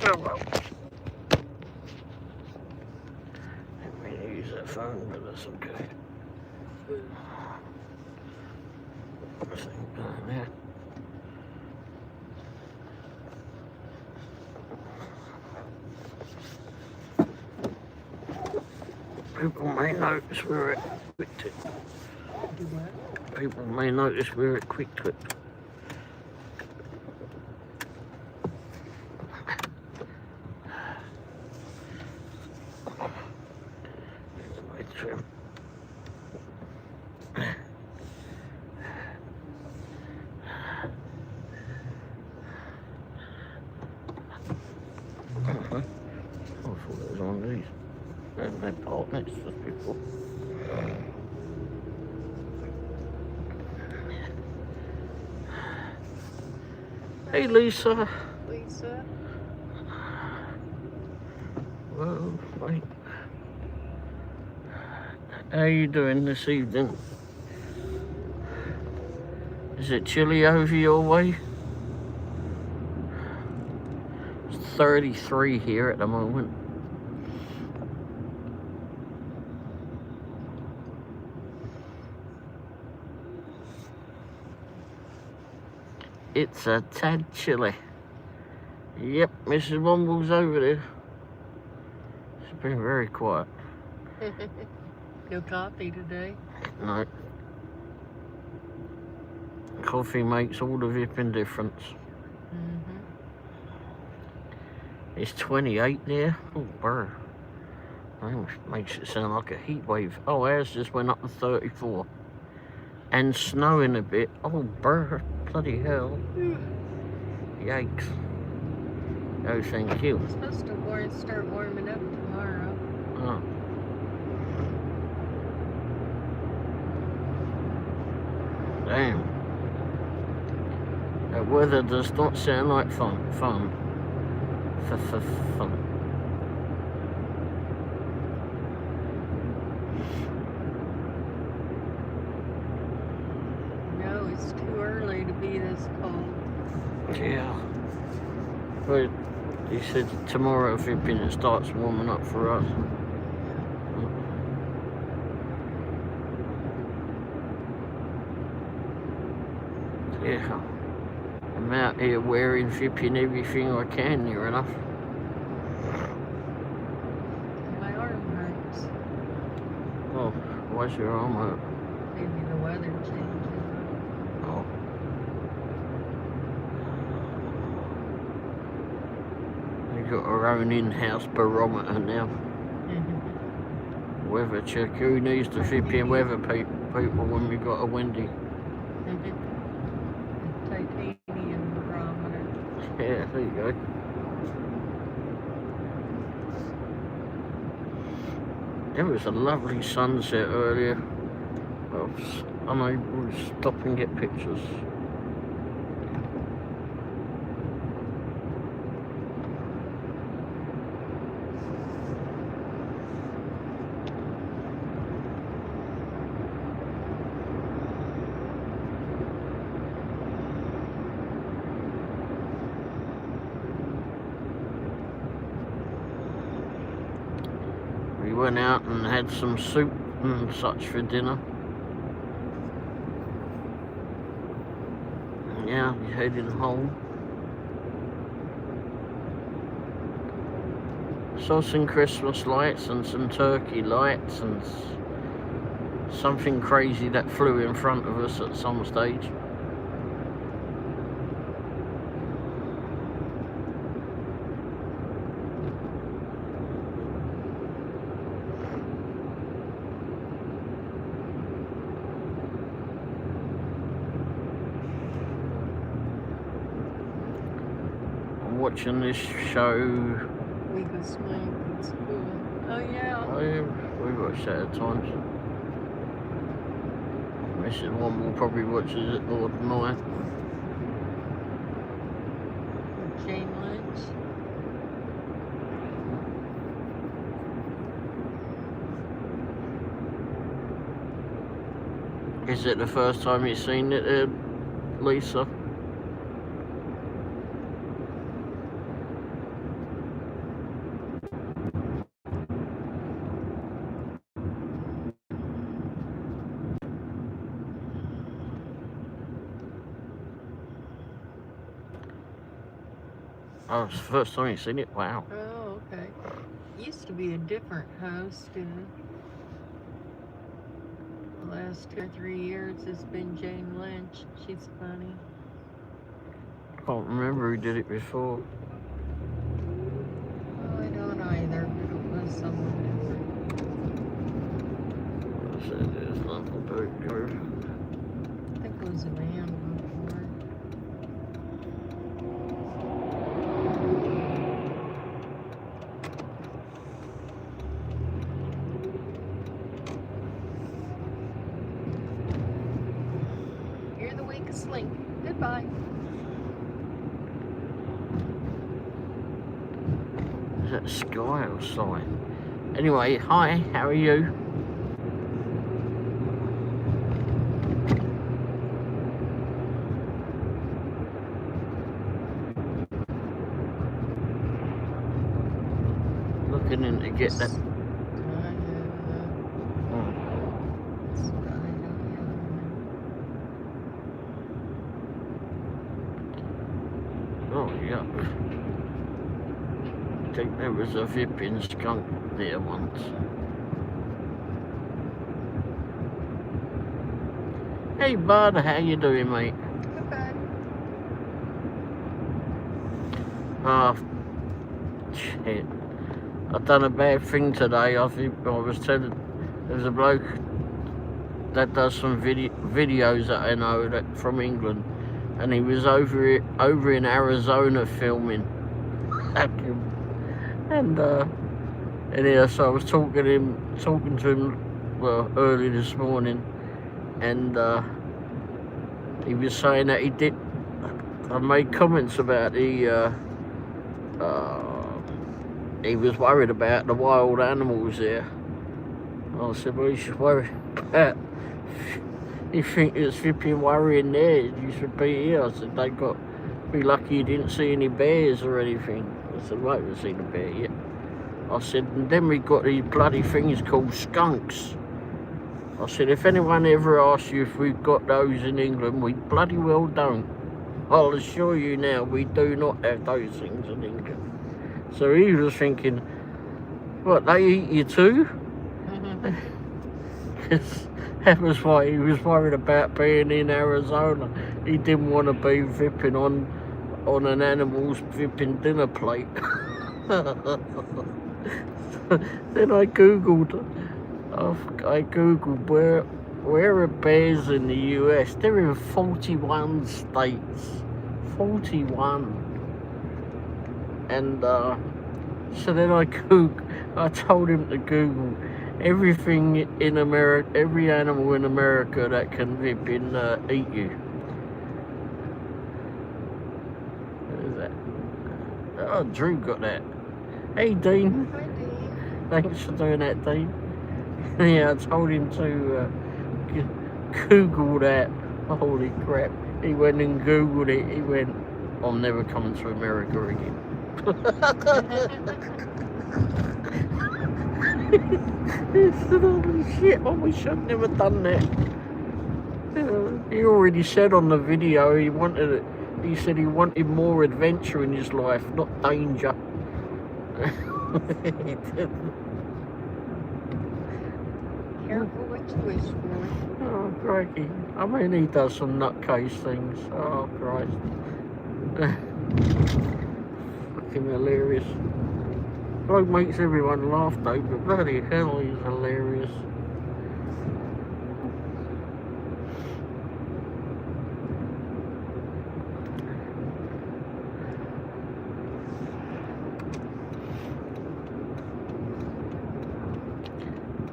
Oh well. Let me use that phone, but that's okay. Yeah. People may notice we're at Quick Trip. People may notice we're at Quick Trip. I thought it was on these. And they park next to people. Hey Lisa. Lisa. Well, mate. How you doing this evening? Is it chilly over your way? It's 33 here at the moment. It's a tad chilly. Yep, Mrs. Womble's over there. She's been very quiet. No coffee today? No. Coffee makes all the vipping difference. Mm-hmm. It's 28 there. Oh, brr. That makes it sound like a heat wave. Oh, ours just went up to 34. And snowing a bit. Oh, brr. Bloody hell. Yikes. Oh, thank you. It's supposed to start warming up tomorrow. Oh. Damn. That weather does not sound like fun. Fun. No, it's too early to be this cold. Yeah. But he said tomorrow flipping it starts warming up for us. Yeah. I'm out here wearing flipping everything I can near enough. My arm hurts. Oh, why's your arm hurt? Maybe the weather changing. Oh. We got our own in-house barometer now. Weather check. Who needs to flip in weather people when we got a windy? Titanium barometer. Yeah, there you go. There was a lovely sunset earlier. Well, I'm able to stop and get pictures. We went out and had some soup and such for dinner. Yeah, we're heading home. Saw some Christmas lights and some turkey lights and something crazy that flew in front of us at some stage. Watching this show. Week of Smoke at school. Oh yeah. We watched that at times. Mrs. Womble probably watches it more than I. Jane Lynch. Is it the first time you've seen it, Lisa? Oh, it's the first time you've seen it? Wow. Oh, okay. Used to be a different host, and the last 2 or 3 years has been Jane Lynch. She's funny. I can't remember who did it before. Oh, I don't either, but it was someone different. I said there's nothing to do. I think it was a man before. You're the weakest link. Goodbye. Is that sky outside? Anyway, hi, how are you? Looking in to get that. Oh, yuck. I think there was a vipping skunk there once. Hey bud, how you doing, mate? Goodbye. Oh, shit. I've done a bad thing today. I think I was telling, there's a bloke that does some videos that I know that from England, and he was over in Arizona filming. And yeah, so I was talking to him, well, early this morning, and he was saying that I made comments about he was worried about the wild animals there. I said, well, you should worry about, you think it's flipping worrying there, you should be here. I said, they got, be lucky you didn't see any bears or anything. I said, well, I haven't seen a bear yet. I said, and then we got these bloody things called skunks. I said, if anyone ever asks you if we've got those in England, we bloody well don't. I'll assure you now, we do not have those things in England. So he was thinking, what, they eat you too? Because that was why he was worried about being in Arizona. He didn't want to be vipping on an animal's vipping dinner plate. Then I googled where are bears in the US. They're in 41 states. 41. And so then I told him to Google everything in America, every animal in America that can eat you. What is that? Oh, Drew got that. Hey, Dean. Hi, Dean. Thanks for doing that, Dean. Yeah, I told him to Google that. Holy crap. He went and Googled it. He went, I'm never coming to America again. Holy shit, I wish I'd never done that. He already said on the video he said he wanted more adventure in his life, not danger. Careful what you wish for. Oh, crikey. I mean, he does some nutcase things. Oh, Christ. Fucking hilarious. Bloke makes everyone laugh though, but bloody hell, he's hilarious.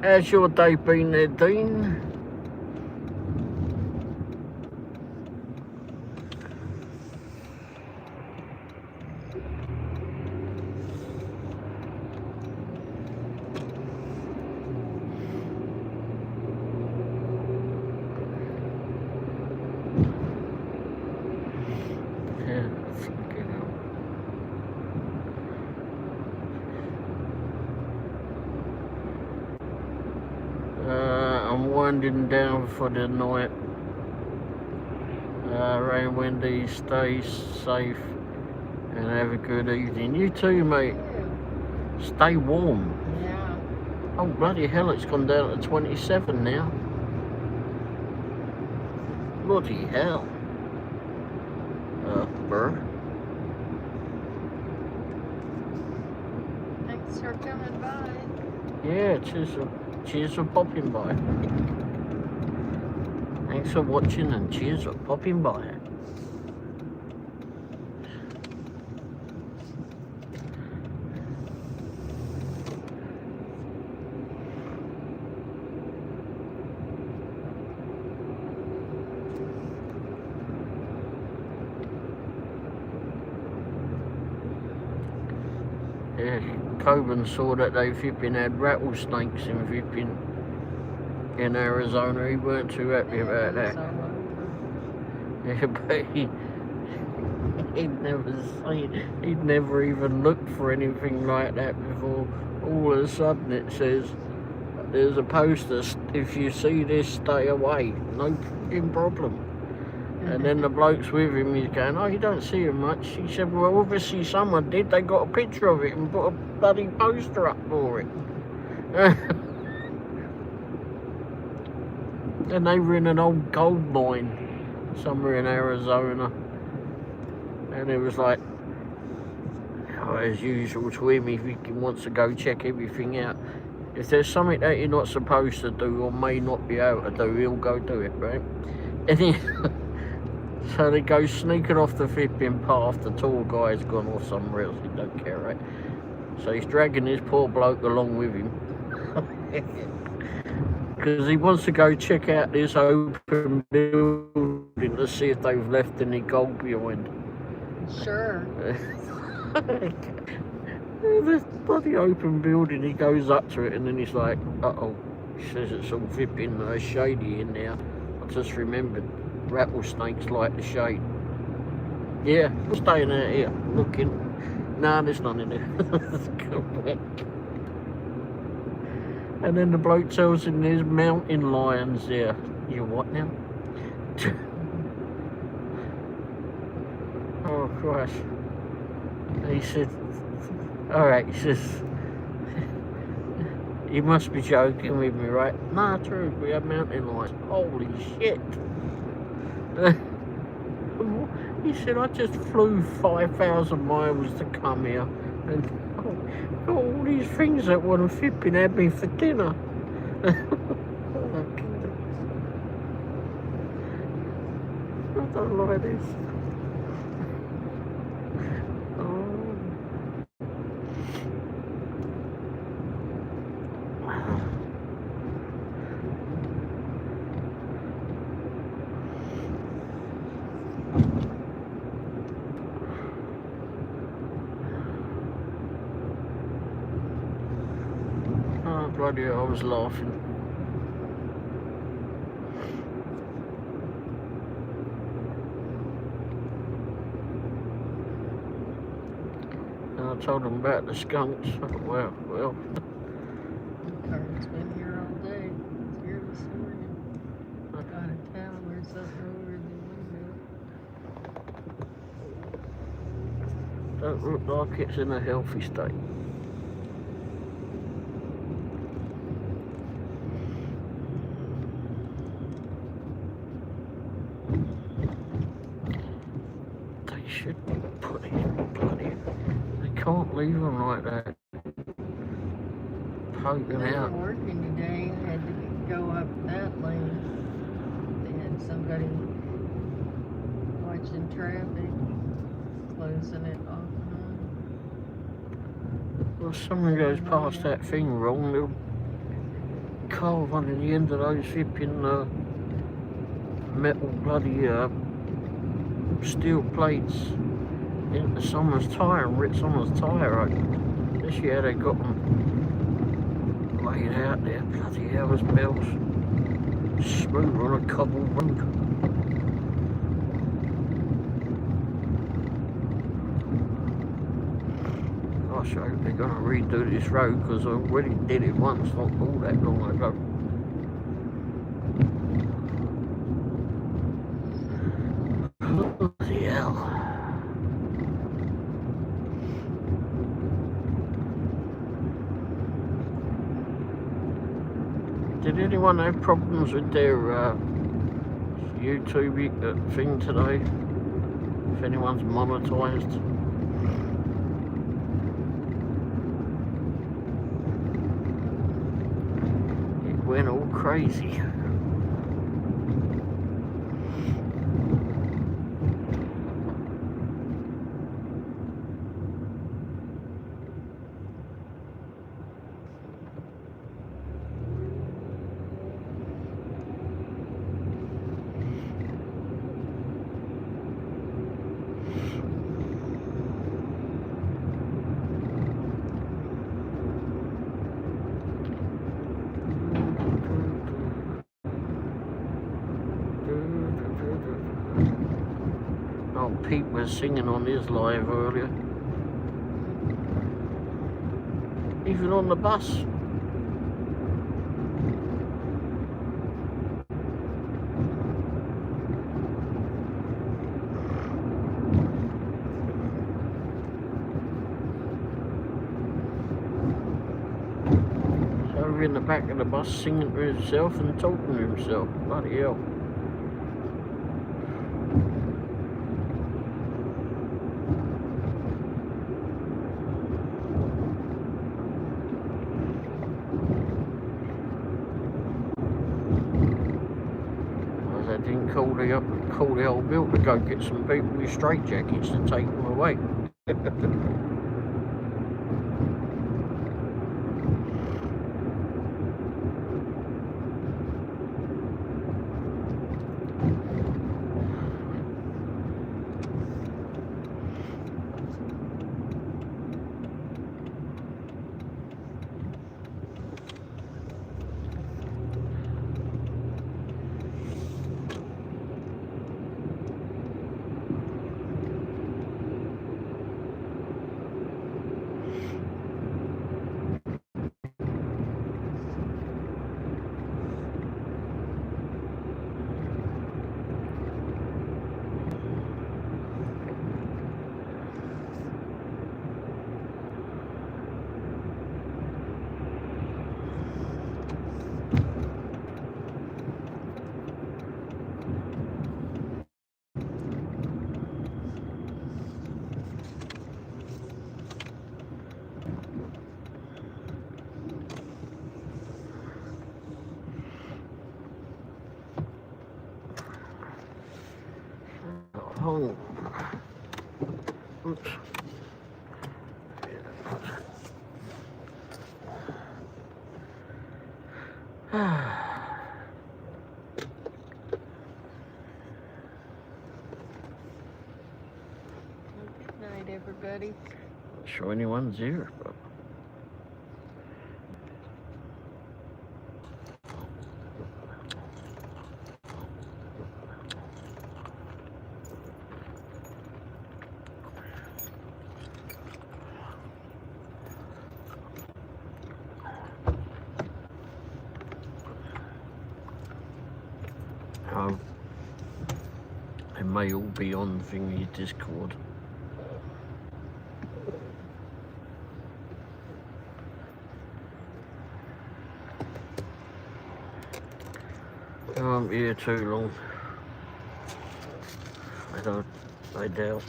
How's your day been there, Dean? Yeah, fucking hell. I'm winding down for the night. Rain, windy, stay safe, And have a good evening. You too, mate. Ew. Stay warm. Yeah. Oh, bloody hell, it's gone down to 27 now. Bloody hell. Burr. Thanks for coming by. Yeah, cheers for popping by. Thanks for watching and cheers for popping by. Yeah, Coben saw that they flipping had rattlesnakes in Arizona. He weren't too happy about that. Yeah, but he'd never even looked for anything like that before. All of a sudden it says there's a poster, if you see this, stay away, no fucking problem. And then the bloke's with him, he's going, oh, you don't see him much. He said, well, obviously someone did. They got a picture of it and put a bloody poster up for it. And they were in an old gold mine somewhere in Arizona. And it was like, oh, as usual to him, if he wants to go check everything out. If there's something that you're not supposed to do or may not be able to do, he'll go do it, right? And he... So they go sneaking off the flipping path. The tour guy's gone off somewhere else. He don't care, right? So he's dragging this poor bloke along with him. Because he wants to go check out this open building to see if they've left any gold behind. Sure. This bloody open building, he goes up to it and then he's like, uh-oh. He says it's all flipping shady in there. I just remembered. Rattlesnakes like the shade. Yeah, I'm staying out here looking. Nah, there's none in there. And then the bloke tells him there's mountain lions there. You what now? Oh Christ. And he said, alright, he says, you must be joking with me, right? Nah, true, we have mountain lions. Holy shit. He said, I just flew 5,000 miles to come here and got all these things that want to flipping have me for dinner. I don't like this. Bloody hell, I was laughing. And I told them about the skunks. Well. The car's been here all day. It's here this morning. I got a towel or something over the window. Don't look like it's in a healthy state. Should put it bloody. They can't leave them like that. Poking They out. were working today. I had to go up that lane. They had somebody watching traffic, closing it off and on. Well, if someone goes past that thing wrong, they'll carve on the end of those flipping metal bloody steel plates into someone's tyre and rip someone's tyre open. This year they got them laid out there. Bloody hell, as bells. Smooth on a cobbled road. Gosh, I hope they're going to redo this road because I already did it once not all that long ago. Bloody hell. Did anyone have problems with their YouTube thing today? If anyone's monetized? It went all crazy. Oh, Pete was singing on his live earlier. Even on the bus. Over in the back of the bus singing to himself and talking to himself. Bloody hell. I didn't call the old Bill to go get some people with straitjackets to take them away. Oh. Oops. Good night, everybody. Not sure anyone's here, but they may all be on thingy Discord. I won't be here too long. I doubt.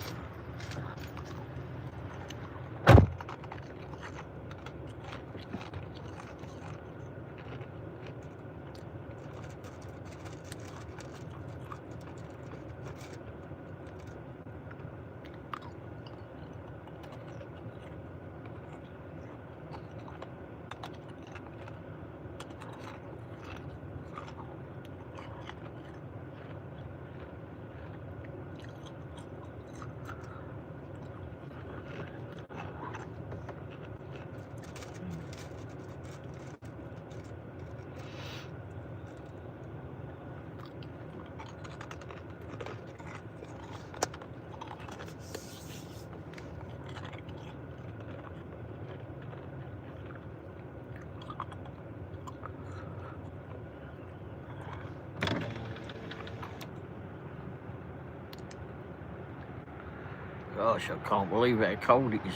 Gosh, I can't believe how cold it is.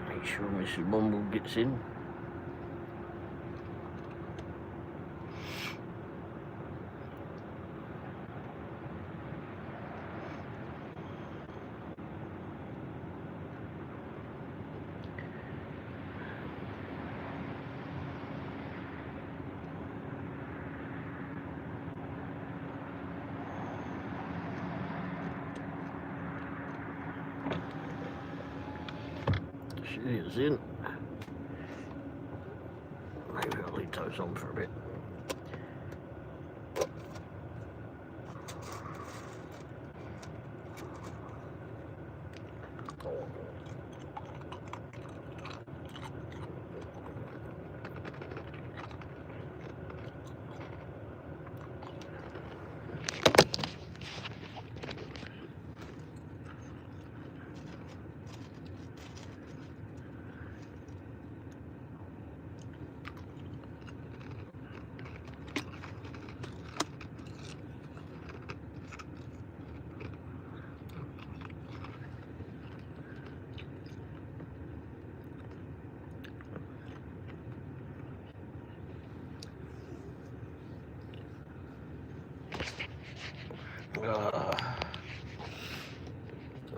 Make sure Mrs. Womble gets in. She is in. Maybe I'll leave those on for a bit.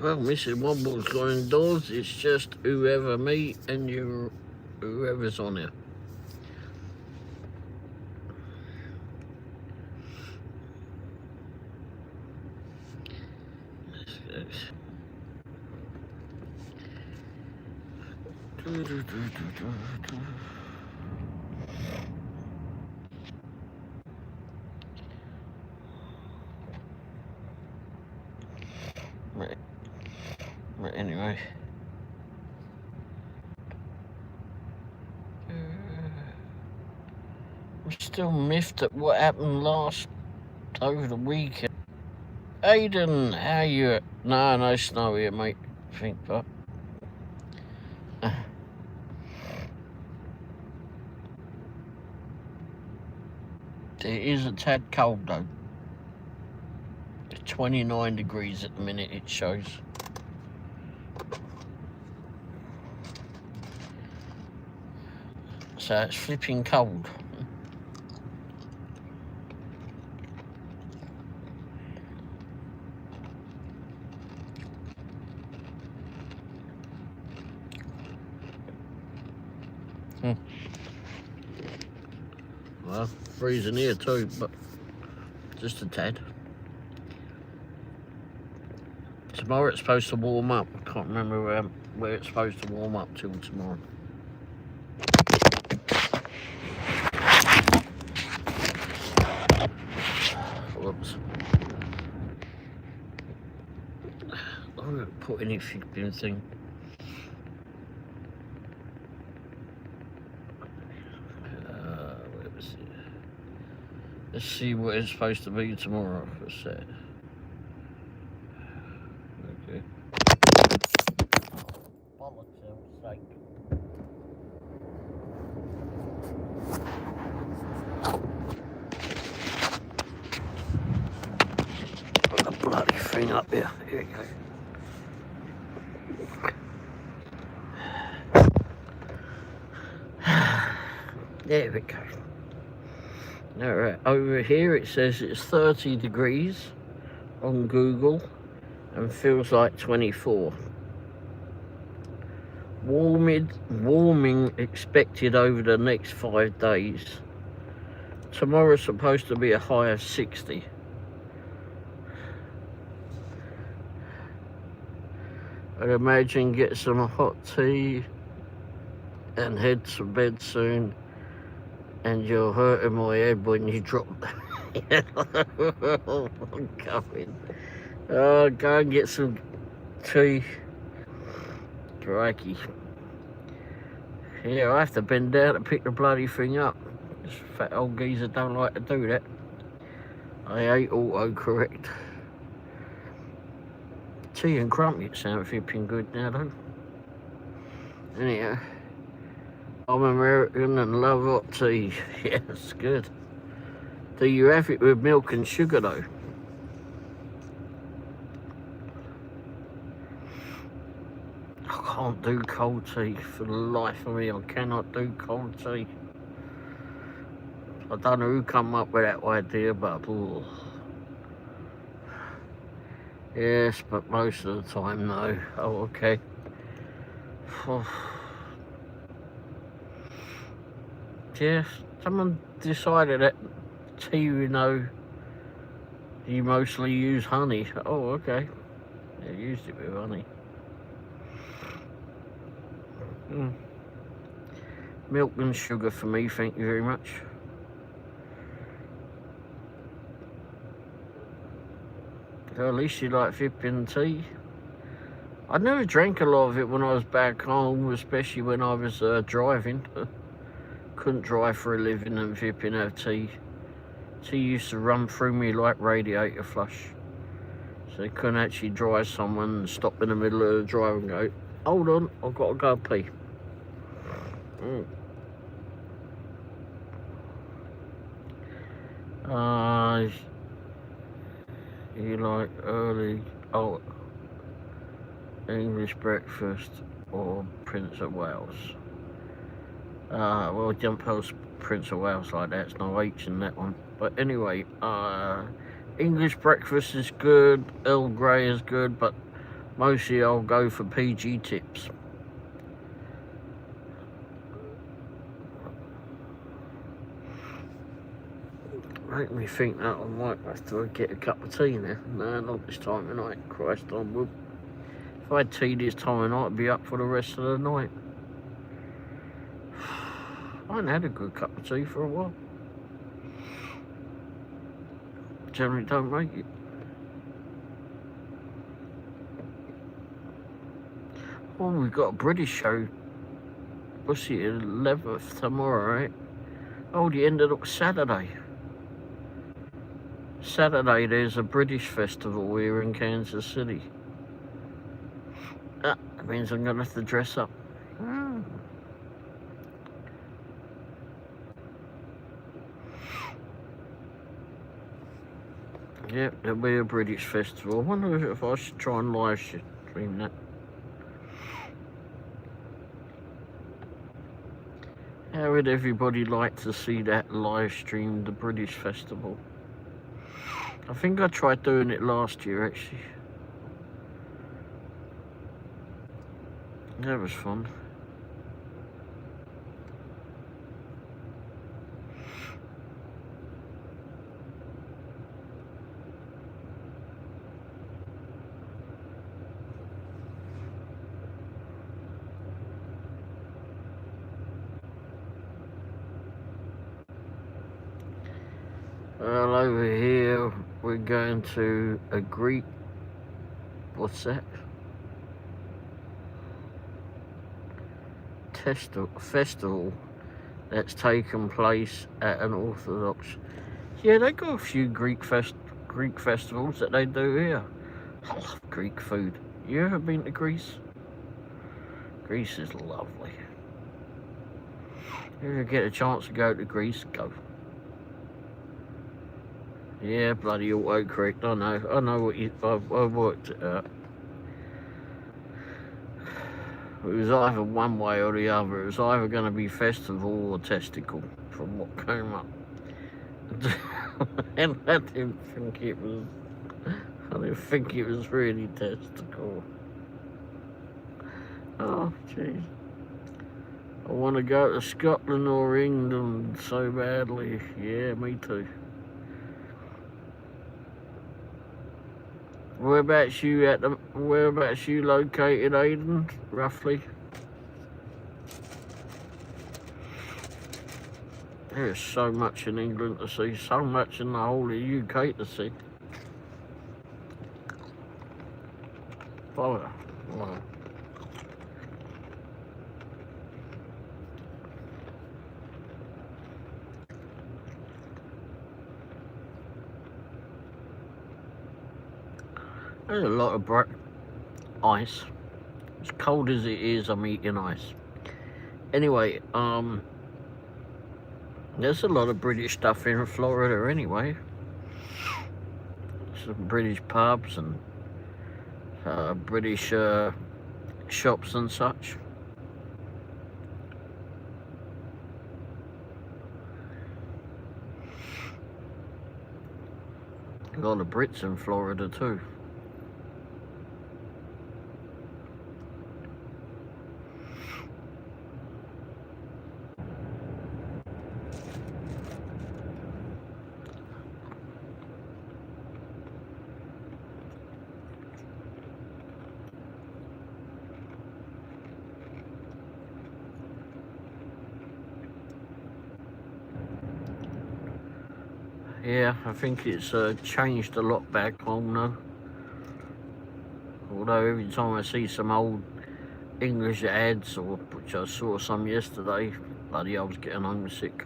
Well, Mrs. Womble's gone indoors. It's just whoever, me and you, whoever's on here. Right, anyway. I'm still miffed at what happened over the weekend. Aiden, how you? No snow here, mate. Think, but it is a tad cold though. 29 degrees at the minute it shows. So it's flipping cold. Well, freezing here too, but just a tad. Tomorrow it's supposed to warm up. I can't remember where it's supposed to warm up till tomorrow. Whoops. I don't put any flipping thing. Where was it? Let's see what it's supposed to be tomorrow for set. Okay. Bollocks, hell's sake. Put the bloody thing up here. Here we go. There we go. Alright, over here it says it's 30 degrees on Google and feels like 24. Warming expected over the next 5 days. Tomorrow's supposed to be a high of 60. I'd imagine get some hot tea and head to bed soon. And you're hurting my head when you drop. I'm going. Oh, go and get some tea. Crikey. Yeah, I have to bend down to pick the bloody thing up. This fat old geezer don't like to do that. I hate autocorrect. Tea and crumpets sound flipping good now, though. Anyhow. I'm American and love hot tea. Yeah, it's good. Do you have it with milk and sugar though? I can't do cold tea for the life of me. I cannot do cold tea. I don't know who come up with that idea, but ooh. Yes, but most of the time no. Oh, okay. Yeah, someone decided that tea, you know, you mostly use honey. Oh, okay. They used it with honey. Milk and sugar for me, thank you very much. So at least you like vipping tea. I never drank a lot of it when I was back home, especially when I was driving. Couldn't drive for a living and vipping have tea. Tea used to run through me like radiator flush. So you couldn't actually drive someone and stop in the middle of the drive and go, hold on, I've got to go pee. You like early English breakfast or Prince of Wales? Well, don't post Prince of Wales like that. It's no H in that one. But anyway, English breakfast is good. Earl Grey is good, but mostly I'll go for PG tips. Make me think that I might have to get a cup of tea now. No, not this time of night. Christ, I would. If I had tea this time of night, I'd be up for the rest of the night. I haven't had a good cup of tea for a while. Generally don't make it. Oh, we've got a British show. What's it, 11th tomorrow, right? Oh, the end of the Saturday. Saturday, there's a British festival here in Kansas City. That means I'm going to have to dress up. Yep, there'll be a British festival. I wonder if I should try and live stream that. How would everybody like to see that live stream, the British festival? I think I tried doing it last year, actually. That was fun. Well, over here we're going to a Greek, what's that? Festival that's taken place at an Orthodox. Yeah, they got a few Greek festivals that they do here. I love Greek food. You ever been to Greece? Greece is lovely. If you get a chance to go to Greece, go. Yeah, bloody autocorrect. I know what I've worked it out. It was either one way or the other. It was either going to be festival or testicle, from what came up. And I didn't think it was really testicle. Oh, jeez. I want to go to Scotland or England so badly. Yeah, me too. Whereabouts you located, Aiden, roughly? There's so much in England to see, so much in the whole of the UK to see. Oh, wow. There's a lot of ice. As cold as it is, I'm eating ice. Anyway, there's a lot of British stuff in Florida anyway. Some British pubs and British shops and such. A lot of Brits in Florida too. Yeah, I think it's changed a lot back home now. Although every time I see some old English ads, or which I saw some yesterday, bloody I was getting homesick.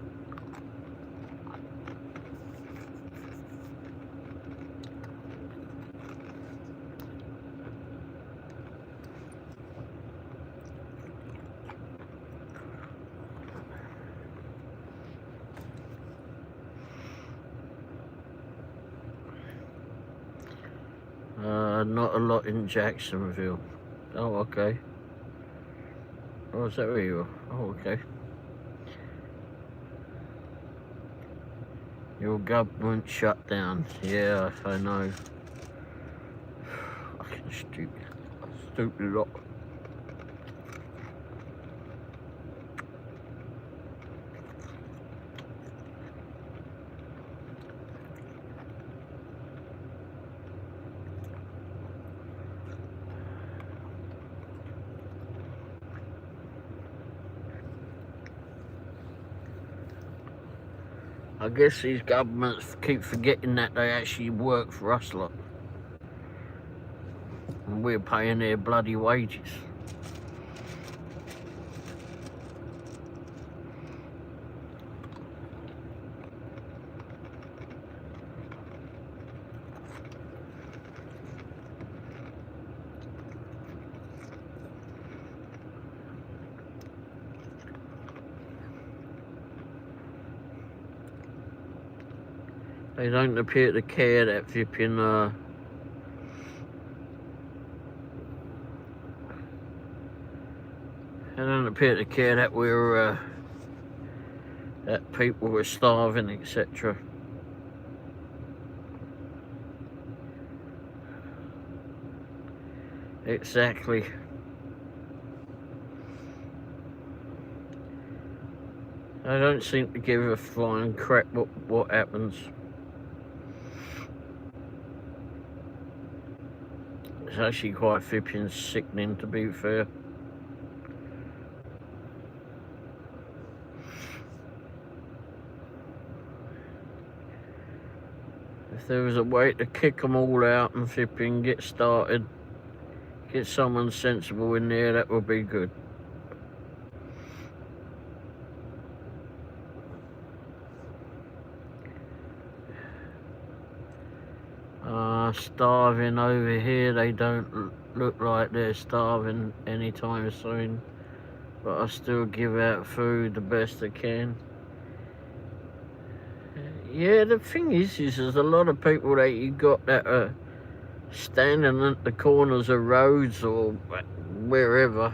Not a lot in Jacksonville. Oh, okay. Oh, is that where you are? Oh, okay. Your government shut down. Yeah, I know. Fucking stupid lot. I guess these governments keep forgetting that they actually work for us lot. And we're paying their bloody wages. They don't appear to care that flipping they don't appear to care that we're that people were starving, etc. Exactly. I don't seem to give a flying crap what happens. It's actually quite flipping sickening, to be fair. If there was a way to kick them all out and flipping get started, get someone sensible in there, that would be good. Starving over here, they don't look like they're starving anytime soon, but I still give out food the best I can. Yeah, the thing is there's a lot of people that you got that are standing at the corners of roads or wherever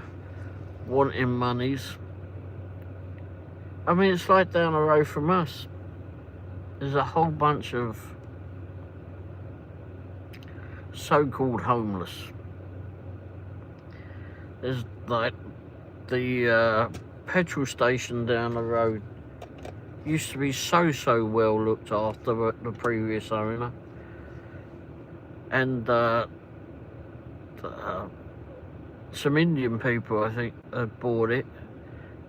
wanting monies. I mean, it's like down the road from us. There's a whole bunch of so-called homeless. There's like the petrol station down the road used to be so well looked after by the previous owner, and some Indian people, I think, have bought it.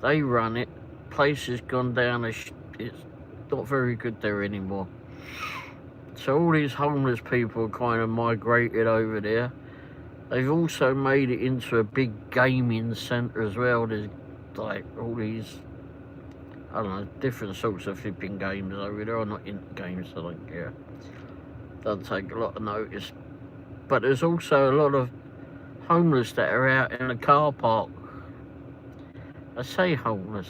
They run it. Place has gone down. It's not very good there anymore. So all these homeless people kind of migrated over there. They've also made it into a big gaming centre as well. There's like all these, I don't know, different sorts of flipping games over there. I'm not into games, so I don't care. Doesn't take a lot of notice. But there's also a lot of homeless that are out in the car park. I say homeless.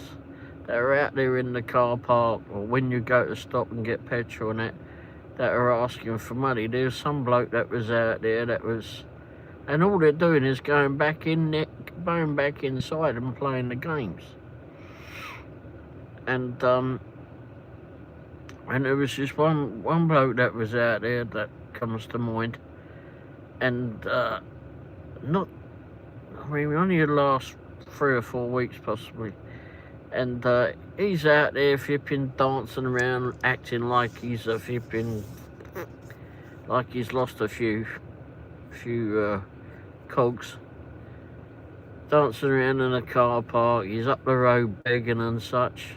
That are out there in the car park, or when you go to stop and get petrol and that are asking for money. There's some bloke that was out there that was, and all they're doing is going back inside and playing the games. And there was this one bloke that was out there that comes to mind, and only the last 3 or 4 weeks possibly. And he's out there flipping, dancing around, acting like he's a flipping, like he's lost a few cogs. Dancing around in a car park, he's up the road begging and such.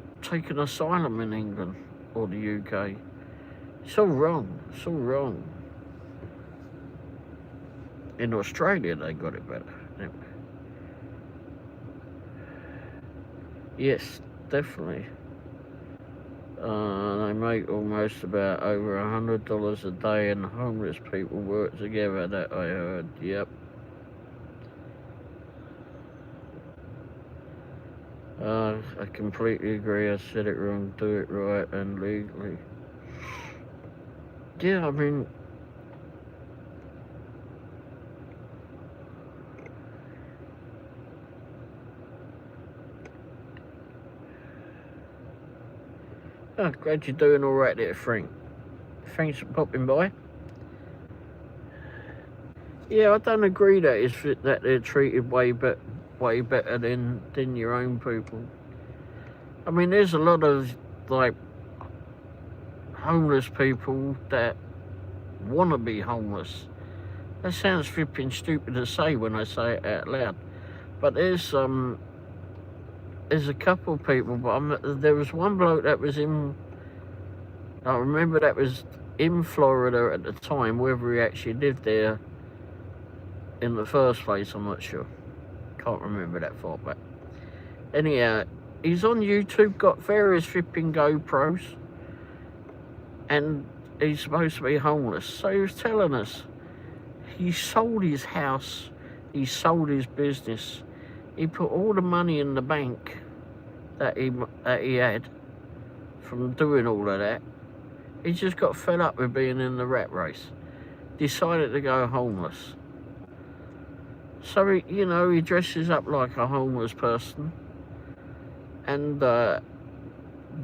taking asylum in England or the UK. It's all wrong. It's all wrong. In Australia, they got it better. Anyway. Yes, definitely. They make almost about over $100 a day, and homeless people work together. That I heard. Yep. I completely agree. I said it wrong. Do it right and legally. Yeah, I mean, glad you're doing all right there, Frank. Thanks for popping by. Yeah, I don't agree that they're treated way better than your own people. I mean, there's a lot of like homeless people that want to be homeless. That sounds flipping stupid to say when I say it out loud, but there's a couple of people. But there was one bloke that was in. I remember that was in Florida at the time. Whether he actually lived there in the first place, I'm not sure. Can't remember that far back. Anyhow, he's on YouTube, got various flipping GoPros, and he's supposed to be homeless. So he was telling us he sold his house, he sold his business, he put all the money in the bank that he had from doing all of that. He just got fed up with being in the rat race, decided to go homeless. So he dresses up like a homeless person and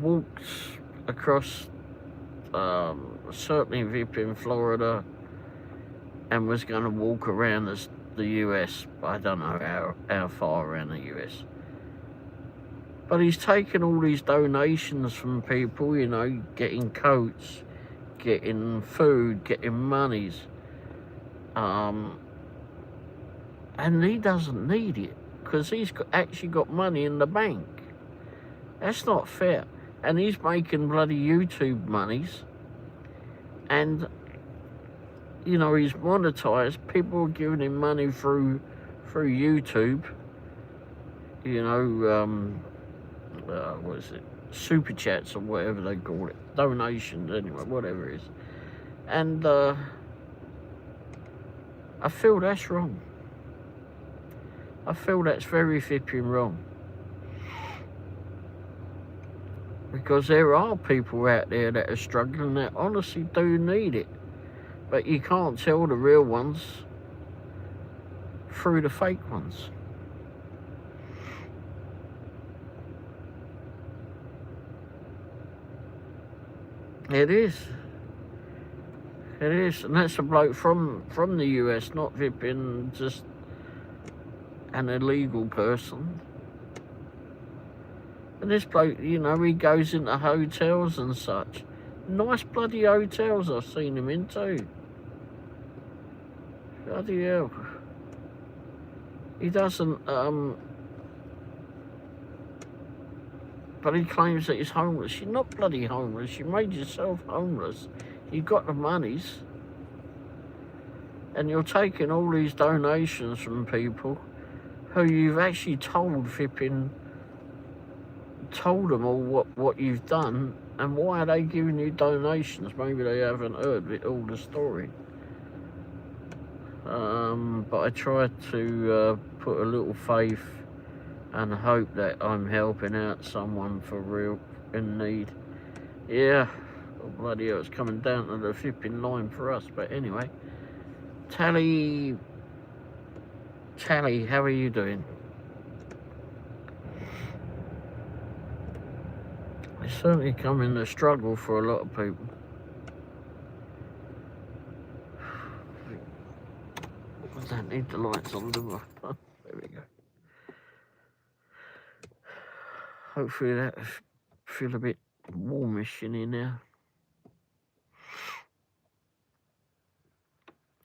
walks across certainly Vip in Florida, and was going to walk around the US. I don't know how far around the US. But he's taken all these donations from people, getting coats, getting food, getting monies. And he doesn't need it because he's actually got money in the bank. That's not fair. And he's making bloody YouTube monies. And, he's monetized. People are giving him money through YouTube. What is it? Super chats or whatever they call it. Donations, anyway, whatever it is. And I feel that's wrong. I feel that's very flipping wrong. Because there are people out there that are struggling that honestly do need it. But you can't tell the real ones through the fake ones. It is. It is. And that's a bloke from the US, not flipping just an illegal person. And this bloke, he goes into hotels and such. Nice bloody hotels I've seen him in too. Bloody hell. He doesn't, but he claims that he's homeless. You're not bloody homeless. You made yourself homeless. You got the monies. And you're taking all these donations from people who you've actually told them all what you've done, and why are they giving you donations? Maybe they haven't heard all the story. But I try to put a little faith and hope that I'm helping out someone for real in need. Yeah, oh, bloody hell, it's coming down to the flipping line for us. But anyway, Tally, how are you doing? It's certainly coming a struggle for a lot of people. I don't need the lights on, do I? Oh, there we go. Hopefully that feel a bit warmish in here now.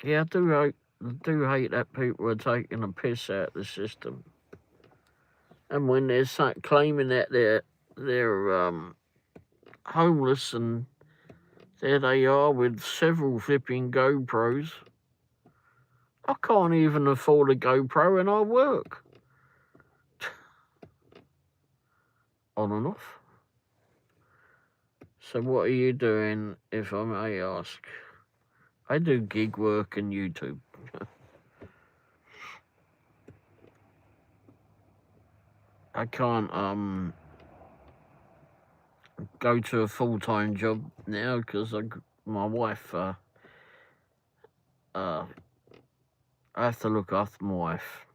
Yeah, I do hate that people are taking a piss out of the system. And when there's claiming that they're homeless, and there they are with several flipping GoPros. I can't even afford a GoPro and I work. On and off. So what are you doing, if I may ask? I do gig work and YouTube. I can't go to a full-time job now because my wife I have to look after my wife.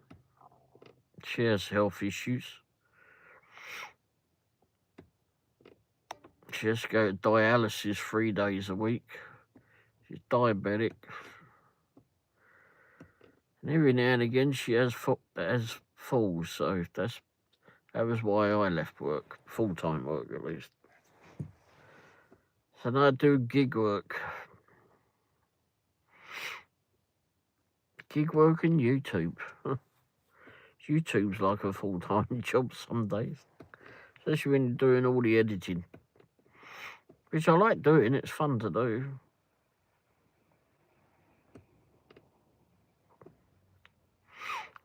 She has health issues. She has to go to dialysis 3 days a week. She's diabetic. And every now and again she has falls, so that was why I left work, full-time work at least. So now I do gig work. Gig work and YouTube. YouTube's like a full-time job some days, especially when you're doing all the editing, which I like doing. It's fun to do.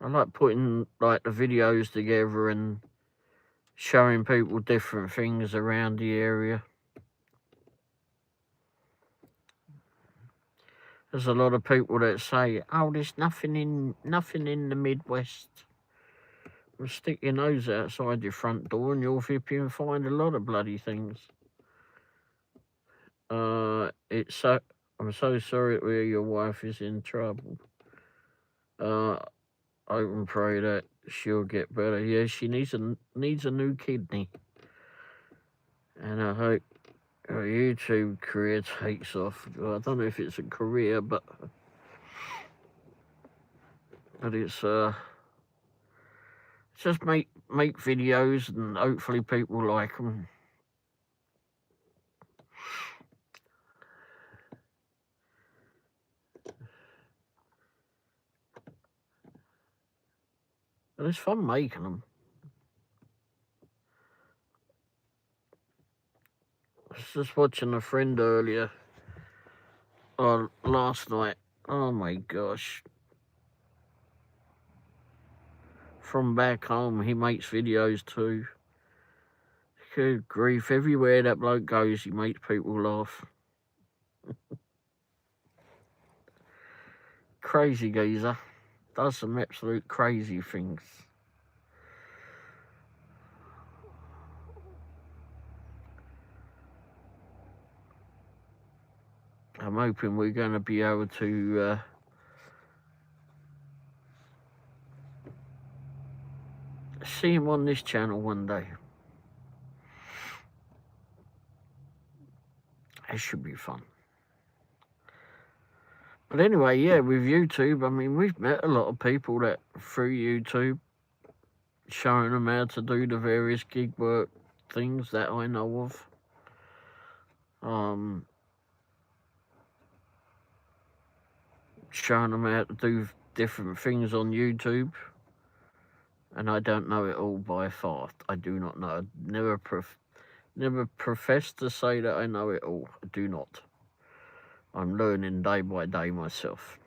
I like putting like the videos together and showing people different things around the area. There's a lot of people that say, "Oh, there's nothing in the Midwest." Well, stick your nose outside your front door and you'll flipping find a lot of bloody things. I'm so sorry to hear your wife is in trouble. I hope and pray that she'll get better. Yeah, she needs a new kidney, and I hope her YouTube career takes off. Well, I don't know if it's a career, but it's just make videos and hopefully people like them. And it's fun making them. I was just watching a friend earlier, last night. Oh my gosh. From back home, he makes videos too. Good grief, everywhere that bloke goes, he makes people laugh. Crazy geezer. Does some absolute crazy things. I'm hoping we're going to be able to see him on this channel one day. It should be fun. But anyway, yeah, with YouTube, I mean, we've met a lot of people that through YouTube, showing them how to do the various gig work things that I know of. Showing them how to do different things on YouTube. And I don't know it all by far. I do not know. Never profess to say that I know it all. I do not. I'm learning day by day myself.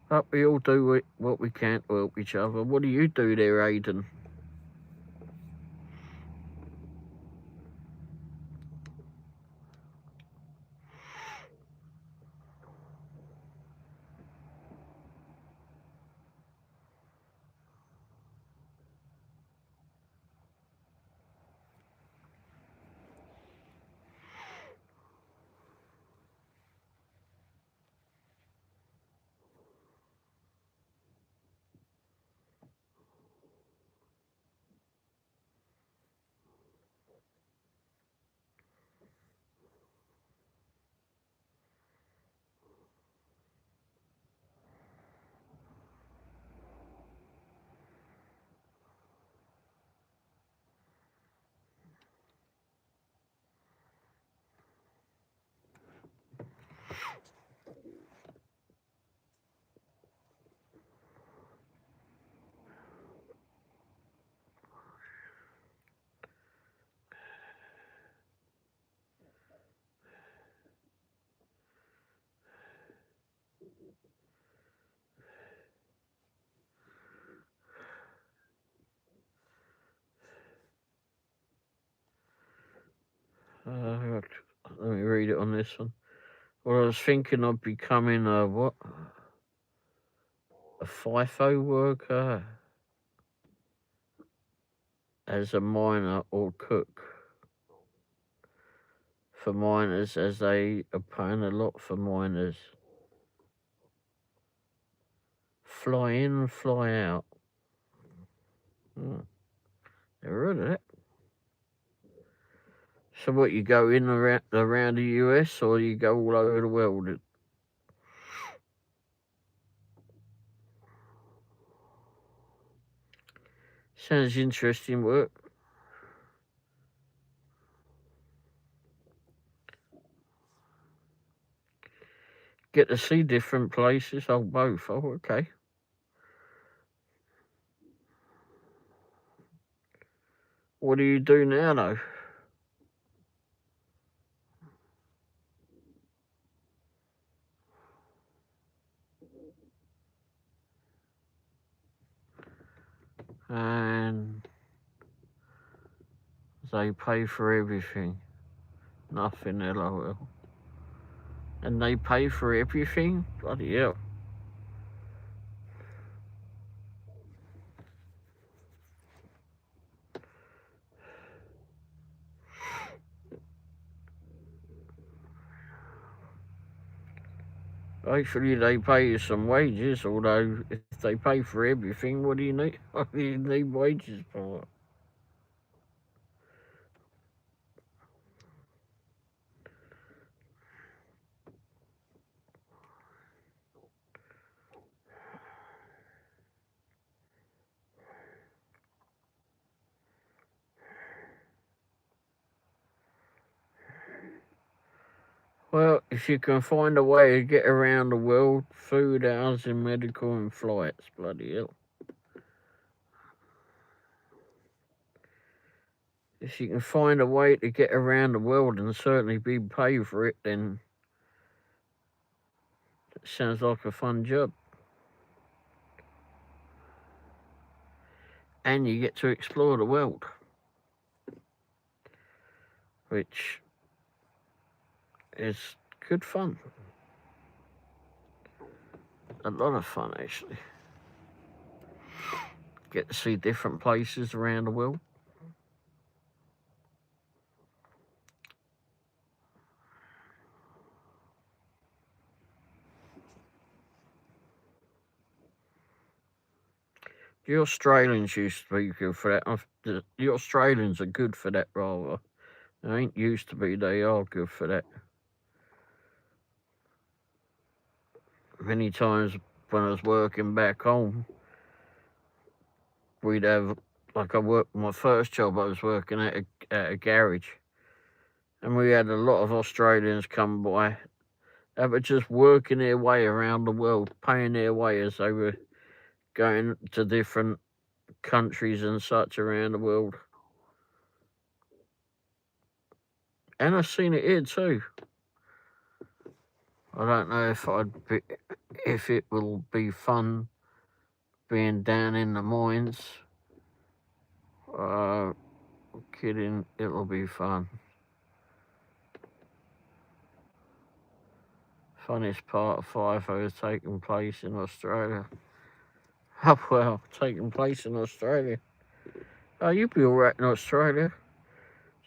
But we all do what we can to help each other. What do you do there, Aidan? Let me read it on this one. Well, I was thinking of becoming a what? A FIFO worker as a miner or cook for miners, as they are paying a lot for miners. Fly in, fly out. Never heard of that. So what, you go in around the US, or you go all over the world? Sounds interesting work. Get to see different places. Oh, both. Oh, okay. What do you do now, though? And they pay for everything. Nothing, LOL. And they pay for everything? Bloody hell. Hopefully they pay you some wages, although if they pay for everything, what do you need? What do you need wages for? Well, if you can find a way to get around the world, food, housing, medical, and flights, bloody hell. If you can find a way to get around the world and certainly be paid for it, then it sounds like a fun job. And you get to explore the world, which is good fun. A lot of fun, actually. Get to see different places around the world. The Australians used to be good for that. The Australians are good for that, rather. They ain't used to be, they are good for that. Many times when I was working back home, we'd have, like, my first job, I was working at a garage, and we had a lot of Australians come by that were just working their way around the world, paying their way as they were going to different countries and such around the world. And I've seen it here too. I don't know if it will be fun being down in the mines. Kidding, it'll be fun. Funniest part of FIFO is taking place in Australia. Oh, well, taking place in Australia. Oh, you'll be alright in Australia.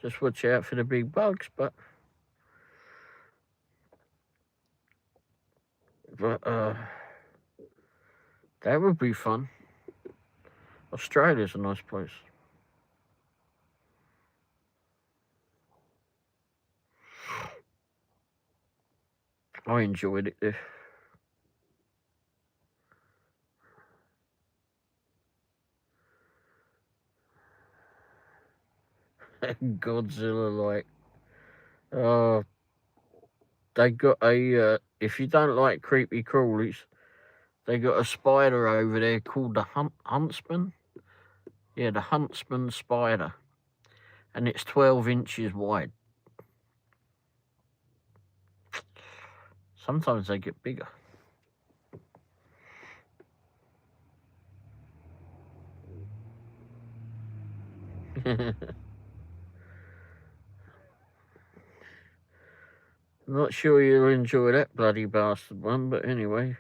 Just watch out for the big bugs, but that would be fun. Australia's a nice place. I enjoyed it there. Godzilla, like, oh, they got a. If you don't like creepy crawlies, they got a spider over there called the huntsman. Yeah, the huntsman spider, and it's 12 inches wide. Sometimes they get bigger. I'm not sure you'll enjoy that bloody bastard one, but anyway.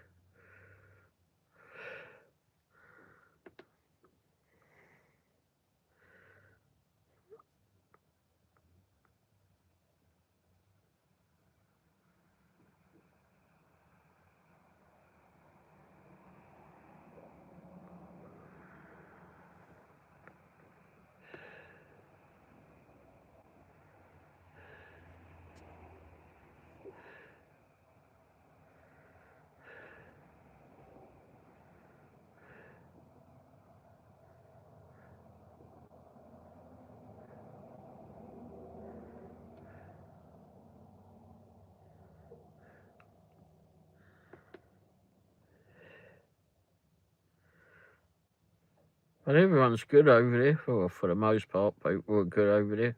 But everyone's good over there, or for the most part, people are good over there.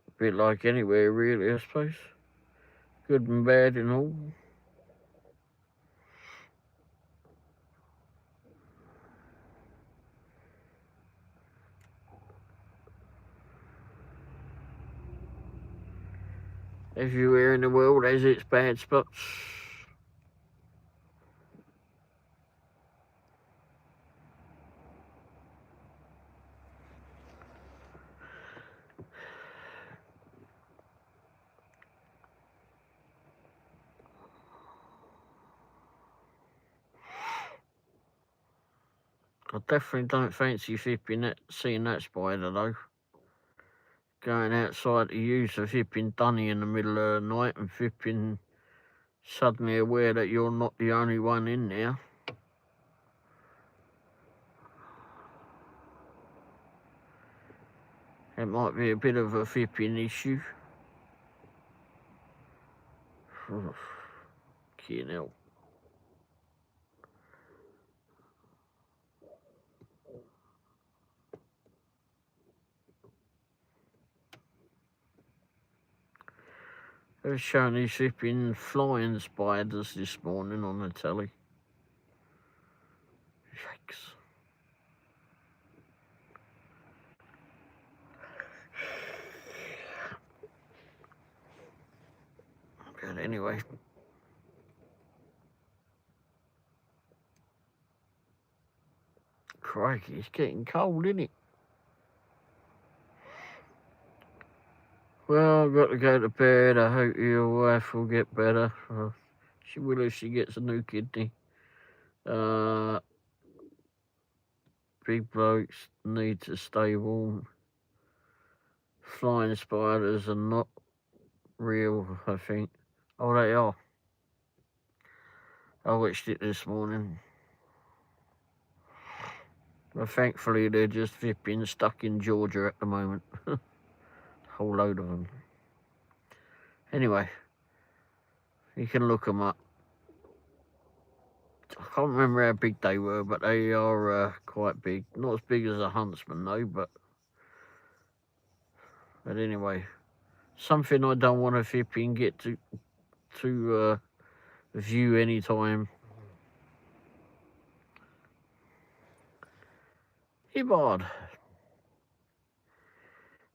A bit like anywhere, really, I suppose. Good and bad and all. Everywhere in the world has its bad spots. I definitely don't fancy seeing that spider though. Going outside to use a flipping dunny in the middle of the night and flipping suddenly aware that you're not the only one in there. It might be a bit of a flipping issue. Fucking hell. They were showing these flipping flying spiders this morning on the telly. Yikes. But anyway. Crikey, it's getting cold, isn't it? Well, I've got to go to bed. I hope your wife will get better. She will if she gets a new kidney. Big blokes need to stay warm. Flying spiders are not real, I think. Oh, they are. I watched it this morning. But thankfully, they're just flipping stuck in Georgia at the moment. A whole load of them. Anyway, you can look them up. I can't remember how big they were, but they are quite big. Not as big as a huntsman, though, but anyway. Something I don't want to flipping get to view anytime. Hibbard.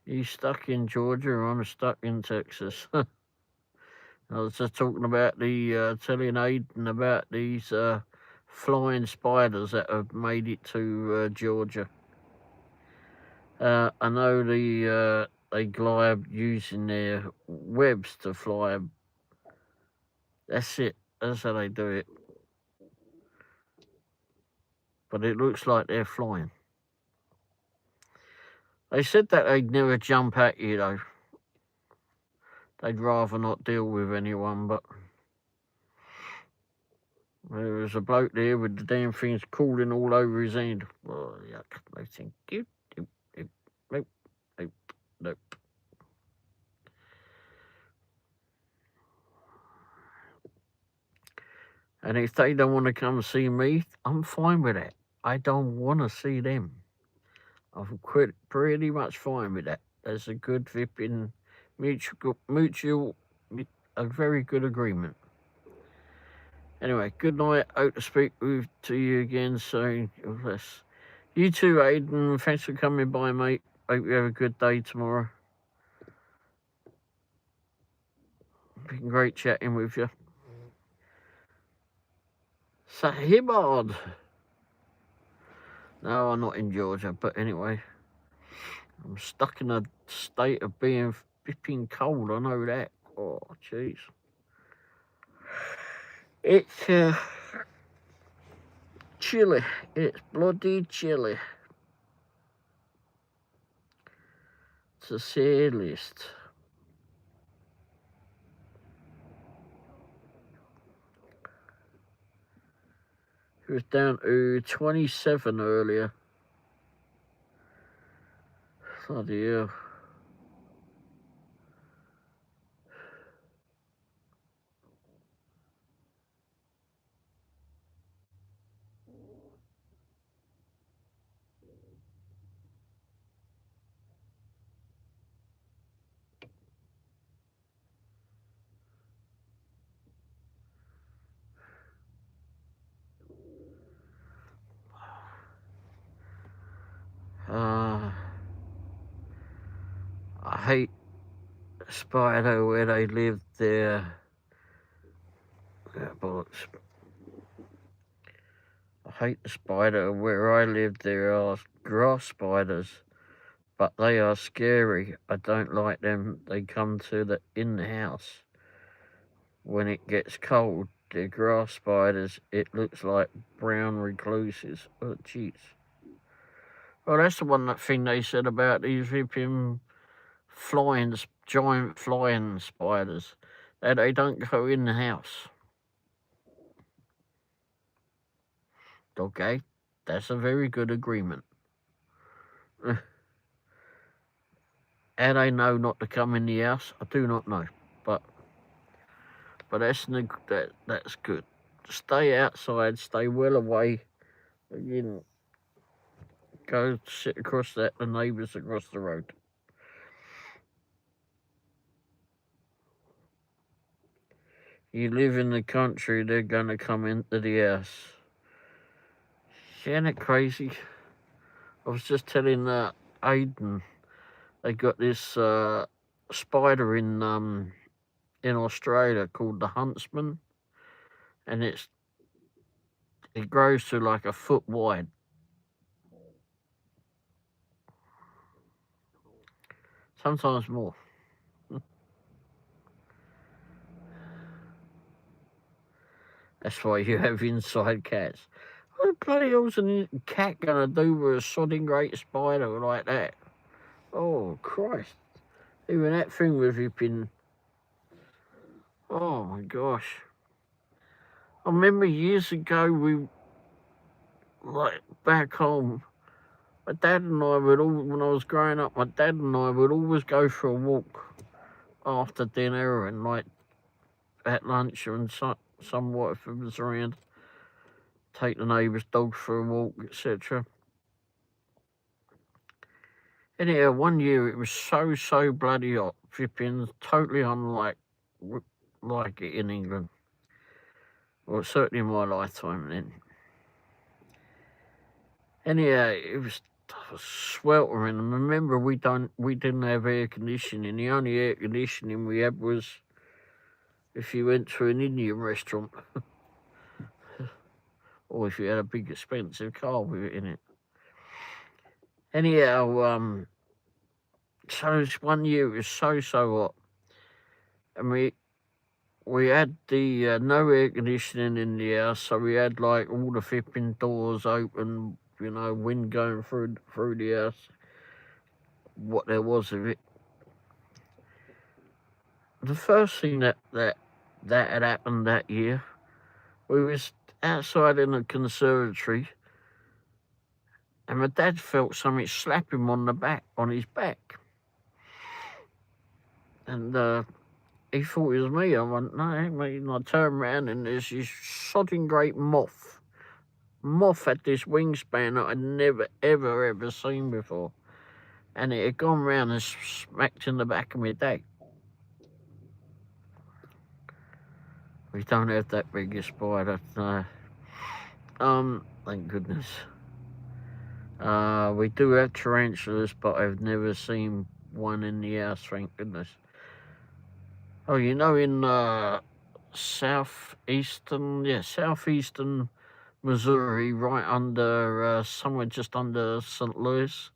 You stuck in Georgia, I'm stuck in Texas. I was just talking about telling Aiden about these flying spiders that have made it to Georgia. I know they glide using their webs to fly. That's it. That's how they do it. But it looks like they're flying. They said that they'd never jump at you, though. They'd rather not deal with anyone, but there was a bloke there with the damn things cooling all over his hand. Oh, yuck. They think, nope. And if they don't want to come see me, I'm fine with that. I don't want to see them. I'm pretty much fine with that. There's a good flipping mutual, a very good agreement. Anyway, good night. Hope to speak to you again soon. Bless. You too, Aiden. Thanks for coming by, mate. Hope you have a good day tomorrow. Been great chatting with you. Sahibard. No, I'm not in Georgia, but anyway. I'm stuck in a state of being flipping cold, I know that. Oh, jeez. It's chilly. It's bloody chilly. To say the least. It was down to 27 earlier. Bloody hell. I hate Spider where they lived there. Bullets. I hate the spider where I live. There are grass spiders, but they are scary. I don't like them. They come in the house when it gets cold. They're grass spiders. It looks like brown recluses. Oh, jeez. Well, that's the thing they said about these ripping giant flying spiders, that they don't go in the house. Okay, that's a very good agreement. How they know not to come in the house, I do not know, but that's good. Stay outside, stay well away. Go sit across the neighbours across the road. You live in the country, they're gonna come into the house. Isn't it crazy? I was just telling Aiden, they got this spider in Australia called the huntsman, and it grows to like a foot wide. Sometimes more. That's why you have inside cats. What the bloody hell's a cat gonna do with a sodding great spider like that? Oh, Christ. Even that thing was ripping. Oh, my gosh. I remember years ago, back home, my dad and I when I was growing up, my dad and I would always go for a walk after dinner and at lunch and somewhat if it was around. Take the neighbour's dog for a walk, etc. Anyhow, one year it was so bloody hot, flipping totally unlike it in England. Well, certainly in my lifetime then. Anyhow, it was sweltering. And remember, we didn't have air conditioning. The only air conditioning we had was if you went to an Indian restaurant, or if you had a big expensive car with it in it. Anyhow, so this one year it was so hot, and we had the no air conditioning in the house, so we had like all the flipping doors open, wind going through the house, what there was of it. The first thing that had happened that year, we was outside in the conservatory, and my dad felt something slap him on his back, and he thought it was me. I went, no, it ain't me. And I turned around, and there's this sodding great moth. Moth had this wingspan that I'd never, ever seen before. And it had gone round and smacked in the back of my neck. We don't have that big a spider, no. Thank goodness. We do have tarantulas, but I've never seen one in the house, thank goodness. Oh, you know, in southeastern Missouri, right under somewhere just under St. Louis,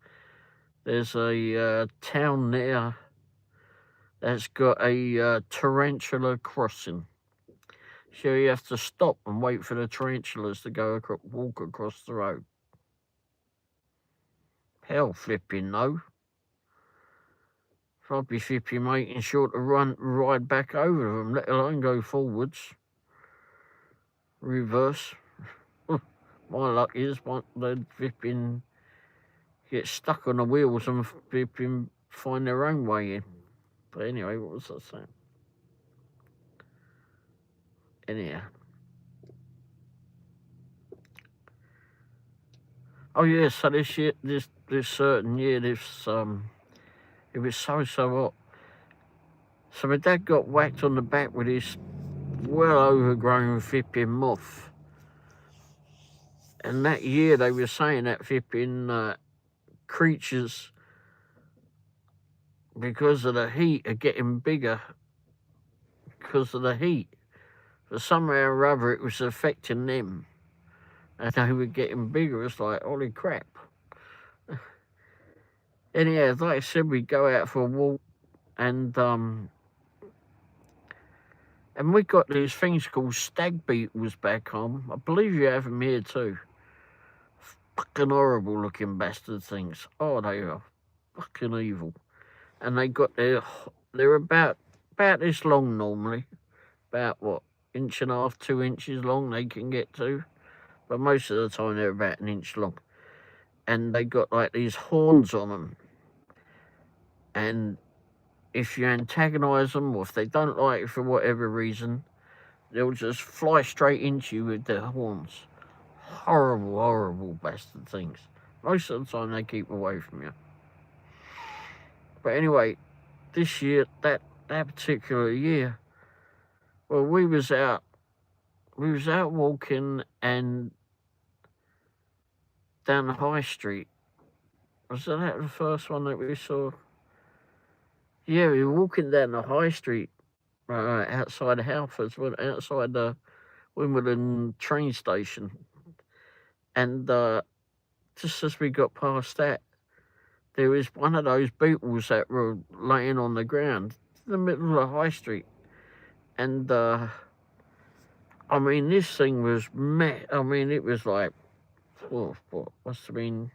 there's a town there that's got a tarantula crossing. So you have to stop and wait for the tarantulas to walk across the road. Hell flipping no. I'd be flipping making sure to ride back over them, let alone go forwards. Reverse. My luck is they'd flipping get stuck on the wheels and flipping find their own way in. But anyway, what was I saying? Anyhow. Oh yeah, so this certain year, it was so hot. So my dad got whacked on the back with this well overgrown flipping moth. And that year they were saying that flipping creatures, because of the heat, are getting bigger because of the heat. But somehow or other it was affecting them. And they were getting bigger. It's like, holy crap. Anyhow, like I said, we'd go out for a walk and we got these things called stag beetles back home. I believe you have them here too. Fucking horrible looking bastard things. Oh, they are fucking evil. And they're about this long normally. About what, inch and a half, 2 inches long they can get to. But most of the time they're about an inch long. And they got like these horns on them. And if you antagonise them, or if they don't like it for whatever reason, they'll just fly straight into you with their horns. Horrible, horrible bastard things. Most of the time they keep away from you. But anyway, this year, that particular year, well, we was out walking and down the high street. Was that the first one that we saw? Yeah, we were walking down the high street outside Halfords, outside the Wimbledon train station. And just as we got past that, there was one of those beetles that were laying on the ground in the middle of the high street. And, I mean, this thing was I mean, it was like, what must have been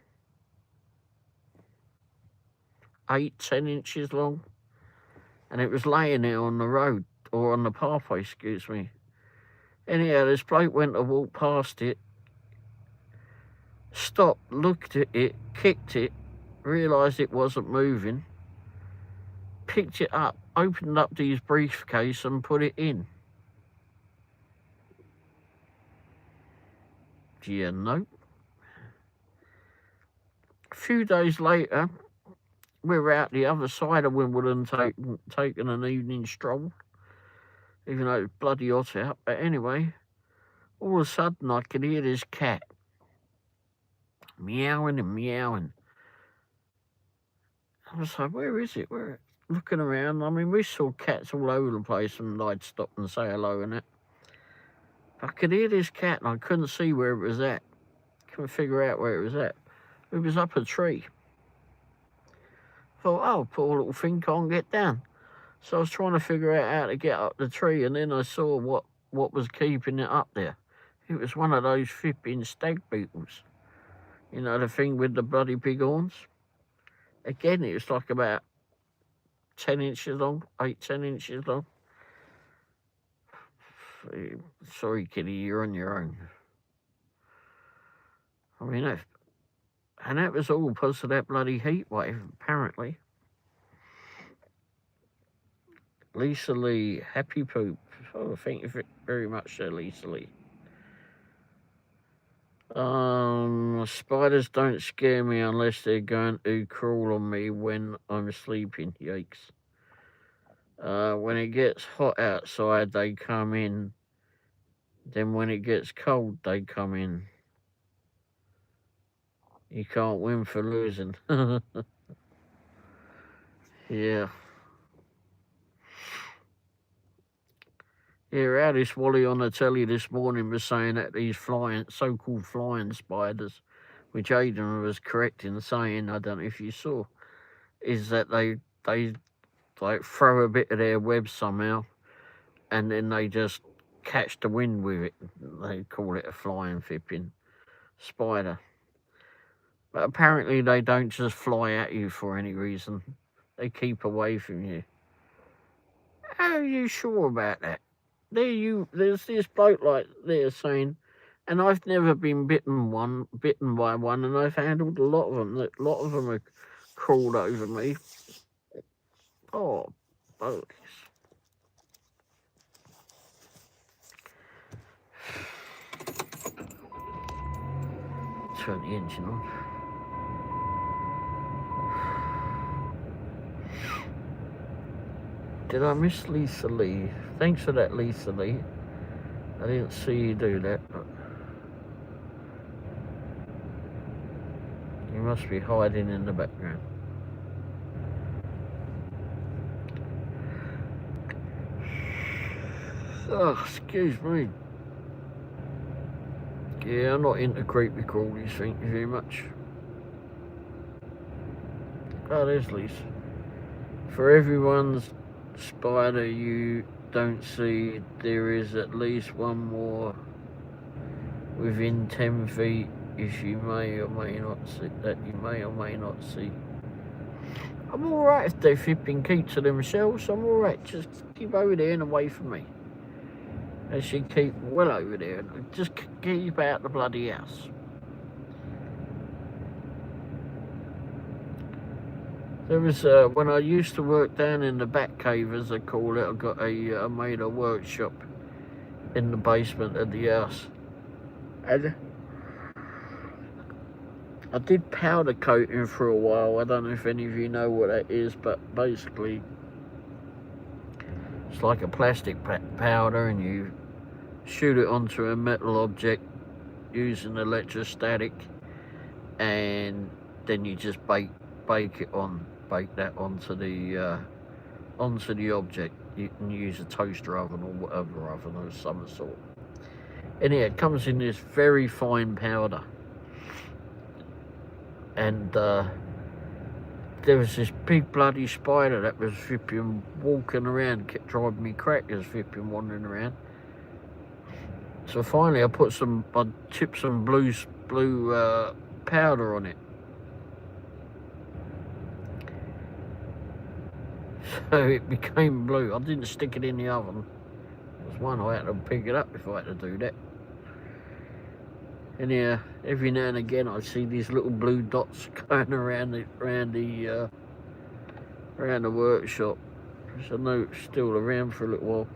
8-10 inches long. And it was laying there on the road, or on the pathway, excuse me. Anyhow, this bloke went to walk past it, stopped, looked at it, kicked it, realised it wasn't moving, picked it up, opened up his briefcase and put it in. Do you know? A few days later, we were out the other side of Wimbledon taking an evening stroll, even though it was bloody hot out. But anyway, all of a sudden I could hear this cat meowing and meowing. I was like, where is it? We're looking around. I mean, we saw cats all over the place and I'd stop and say hello and that. But I could hear this cat and I couldn't see where it was at. Couldn't figure out where it was at. It was up a tree. Thought, oh, poor little thing can't get down. So I was trying to figure out how to get up the tree, and then I saw what was keeping it up there. It was one of those flipping stag beetles. You know, the thing with the bloody big horns? Again, it was like about 10 inches long, 8-10 inches long. Sorry, kitty, you're on your own. I mean, that was all because of that bloody heat wave, apparently. Lisa Lee, happy poop. Oh, thank you very much, Lisa Lee. Spiders don't scare me unless they're going to crawl on me when I'm sleeping. Yikes. When it gets hot outside, they come in. Then when it gets cold, they come in. You can't win for losing. Yeah. Yeah, Alice Wally on the telly this morning was saying that these so-called flying spiders, which Aidan was correct in saying, I don't know if you saw, is that they like throw a bit of their web somehow, and then they just catch the wind with it. They call it a flying flipping spider. But apparently they don't just fly at you for any reason. They keep away from you. How are you sure about that? There's this bloke like they're saying, and I've never been bitten by one, and I've handled a lot of them. A lot of them have crawled over me. Oh, boys. Turn the engine on. Did I miss Lisa Lee? Thanks for that, Lisa Lee. I didn't see you do that, but you must be hiding in the background. Oh, excuse me. Yeah, I'm not into creepy crawlies, thank you very much. Oh, there's Lisa. For everyone's spider you don't see, there is at least one more within 10 feet if you may or may not see, that you may or may not see. I'm alright if they flipping keep to themselves, I'm alright, just keep over there and away from me. They should keep well over there and just keep out the bloody house. There was, when I used to work down in the back cave, as I call it, I made a workshop in the basement of the house. And I did powder coating for a while. I don't know if any of you know what that is, but basically it's like a plastic powder, and you shoot it onto a metal object using electrostatic, and then you just bake that onto the object. You can use a toaster oven or whatever oven of some sort. And it comes in this very fine powder. And there was this big bloody spider that was flipping walking around, kept driving me crackers, flipping wandering around. So finally I tipped some blue powder on it. So it became blue. I didn't stick it in the oven. It was one I had to pick it up if I had to do that. And yeah, every now and again I see these little blue dots going around the workshop. So I know it's still around for a little while.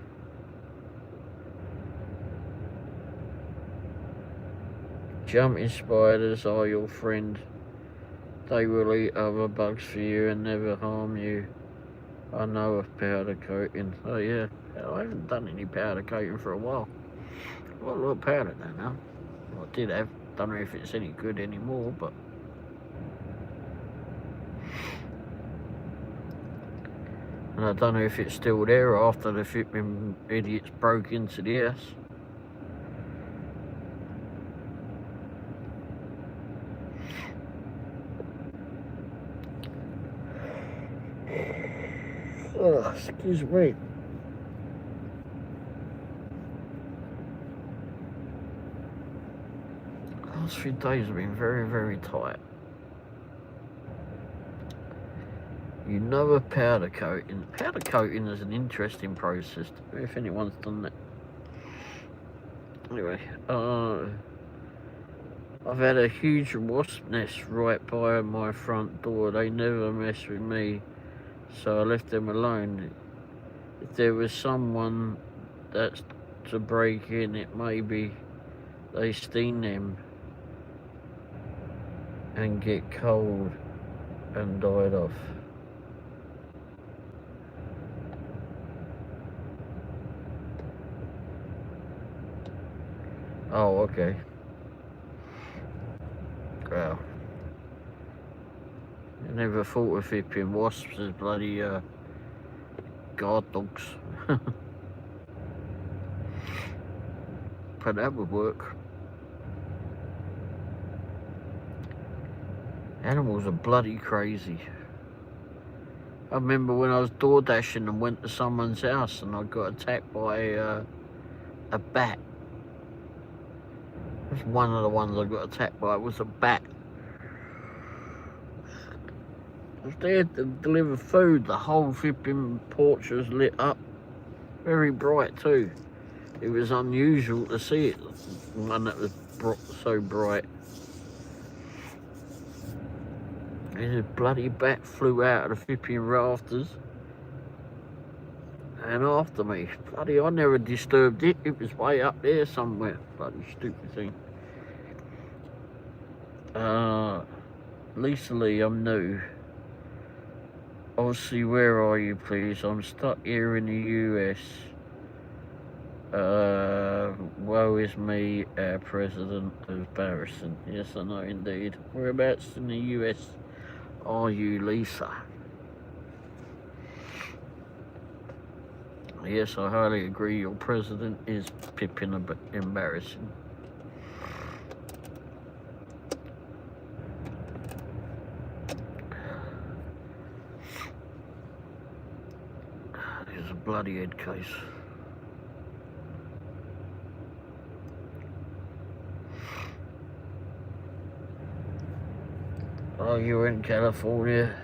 Jumping spiders are your friend. They will eat other bugs for you and never harm you. I know of powder coating. Oh yeah, I haven't done any powder coating for a while. I've got a lot of powder now. Well, I did have. Don't know if it's any good anymore, but and I don't know if it's still there after the flipping idiots broke into the house. Oh, excuse me. Last few days have been very, very tight. You know of powder coating. Powder coating is an interesting process, if anyone's done that. Anyway, I've had a huge wasp nest right by my front door. They never mess with me, so I left them alone. If there was someone that's to break in, it may be they sting them and get cold and died off. Oh, okay. Wow. I never thought of flipping wasps as bloody guard dogs. but that would work. Animals are bloody crazy. I remember when I was door dashing and went to someone's house and I got attacked by a bat. That's one of the ones I got attacked by. It was a bat. I was there to deliver food. The whole flipping porch was lit up. Very bright too. It was unusual to see it. One that was so bright. And a bloody bat flew out of the flipping rafters and after me. Bloody, I never disturbed it. It was way up there somewhere. Bloody stupid thing. Lisa Lee, I'm new. Aussie, where are you, please? I'm stuck here in the US. Woe is me, our president of Barrison. Yes, I know indeed. Whereabouts in the US are you, Lisa? Yes, I highly agree. Your president is pippin' a bit embarrassing. There's a bloody head case. Oh, you're in California.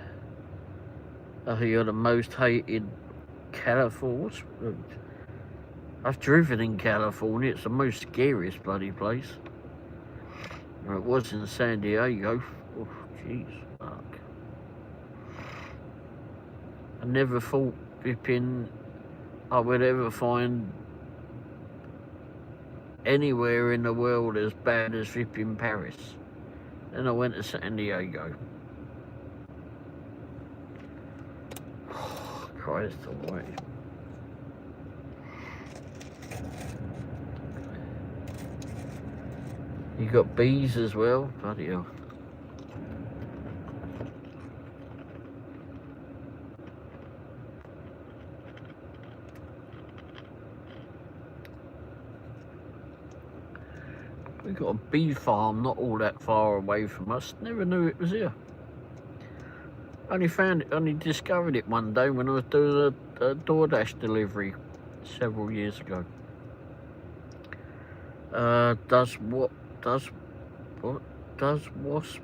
Oh, you're the most hated California. I've driven in California. It's the most scariest bloody place. It was in San Diego. Oh, jeez, fuck. I never thought flipping I would ever find anywhere in the world as bad as flipping Paris. Then I went to San Diego. Oh, Christ almighty. You got bees as well? Bloody hell. We got a bee farm not all that far away from us. Never knew it was here. Only discovered it one day when I was doing a DoorDash delivery several years ago. Does wasp?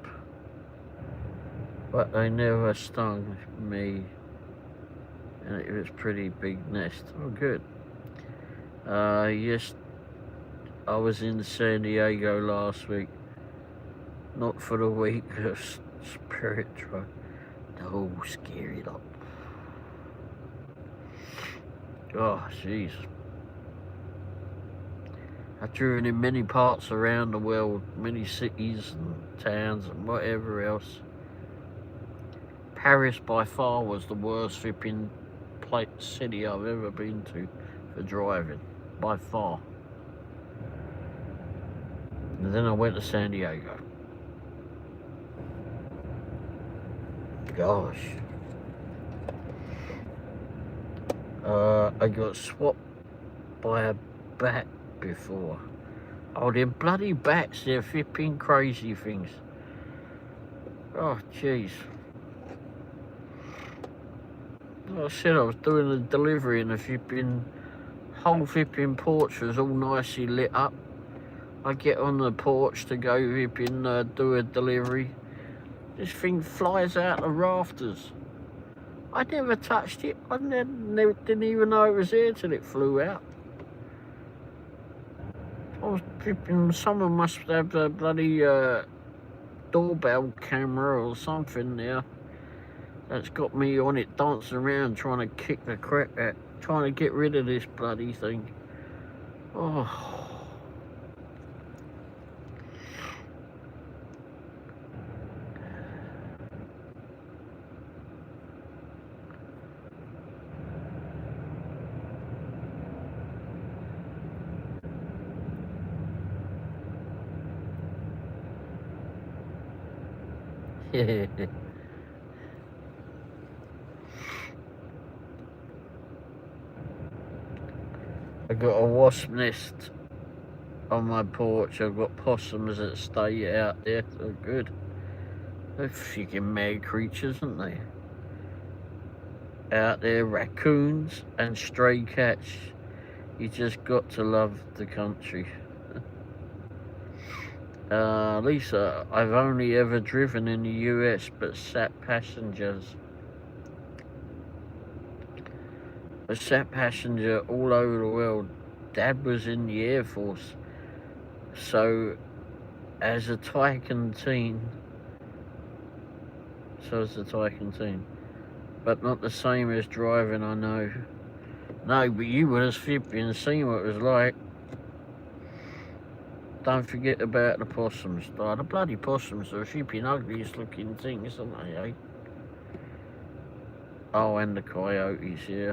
But they never stung me, and it was pretty big nest. Oh, good. Yes, I was in San Diego last week. Not for the week of spirit truck. No, scary up. Oh, jeez. I've driven in many parts around the world, many cities and towns and whatever else. Paris by far was the worst flipping city I've ever been to for driving, by far. And then I went to San Diego. Gosh. I got swapped by a bat before. Oh, them bloody bats, they're flipping crazy things. Oh, jeez. Like I said, I was doing a delivery and the whole flipping porch was all nicely lit up. I get on the porch to go flipping do a delivery. This thing flies out the rafters. I never touched it. I didn't even know it was there till it flew out. I was flipping, someone must have a bloody doorbell camera or something there that's got me on it dancing around trying to kick the crap out, trying to get rid of this bloody thing. Oh. I got a wasp nest on my porch. I've got possums that stay out there. They're good. They're freaking mad creatures, aren't they? Out there, raccoons and stray cats. You just got to love the country. Lisa, I've only ever driven in the US, but sat passengers. I sat passenger all over the world. Dad was in the Air Force, so as a Tycoon teen, but not the same as driving, I know. No, but you would have flipping seen what it was like. Don't forget about the possums. Oh, the bloody possums are flipping ugliest looking things, aren't they, eh? Oh, and the coyotes, yeah.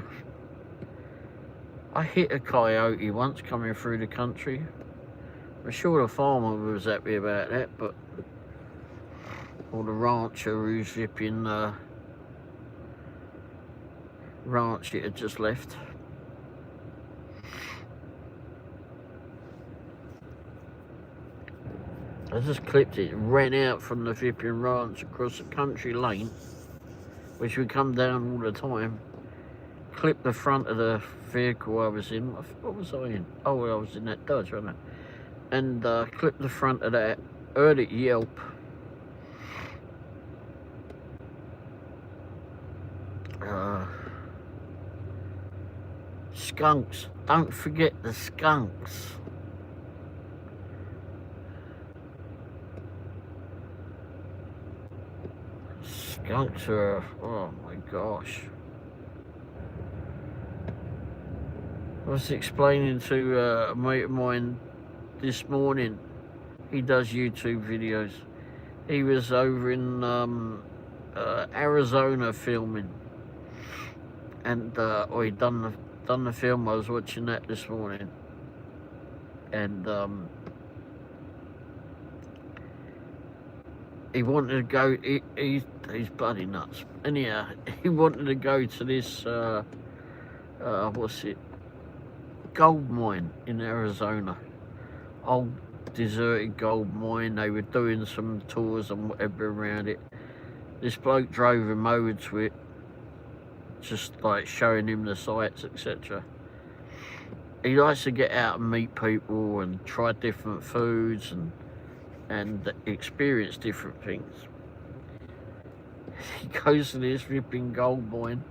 I hit a coyote once coming through the country. I'm sure the farmer was happy about that, but or the rancher who's flipping ranch it had just left. I just clipped it, ran out from the flipping ranch across the country lane, which we come down all the time. Clipped the front of the vehicle I was in. What was I in? Oh, I was in that Dodge, wasn't I? And clipped the front of that. Heard it yelp. Skunks. Don't forget the skunks. Skunks are, oh my gosh. I was explaining to a mate of mine this morning. He does YouTube videos. He was over in Arizona filming, and he'd done the film. I was watching that this morning, and he wanted to go. He's bloody nuts. Anyhow, he wanted to go to this what's it? Gold mine in Arizona. Old deserted gold mine. They were doing some tours and whatever around it. This bloke drove him over to it, just like showing him the sights, etc. He likes to get out and meet people and try different foods and experience different things. He goes to this ripping gold mine.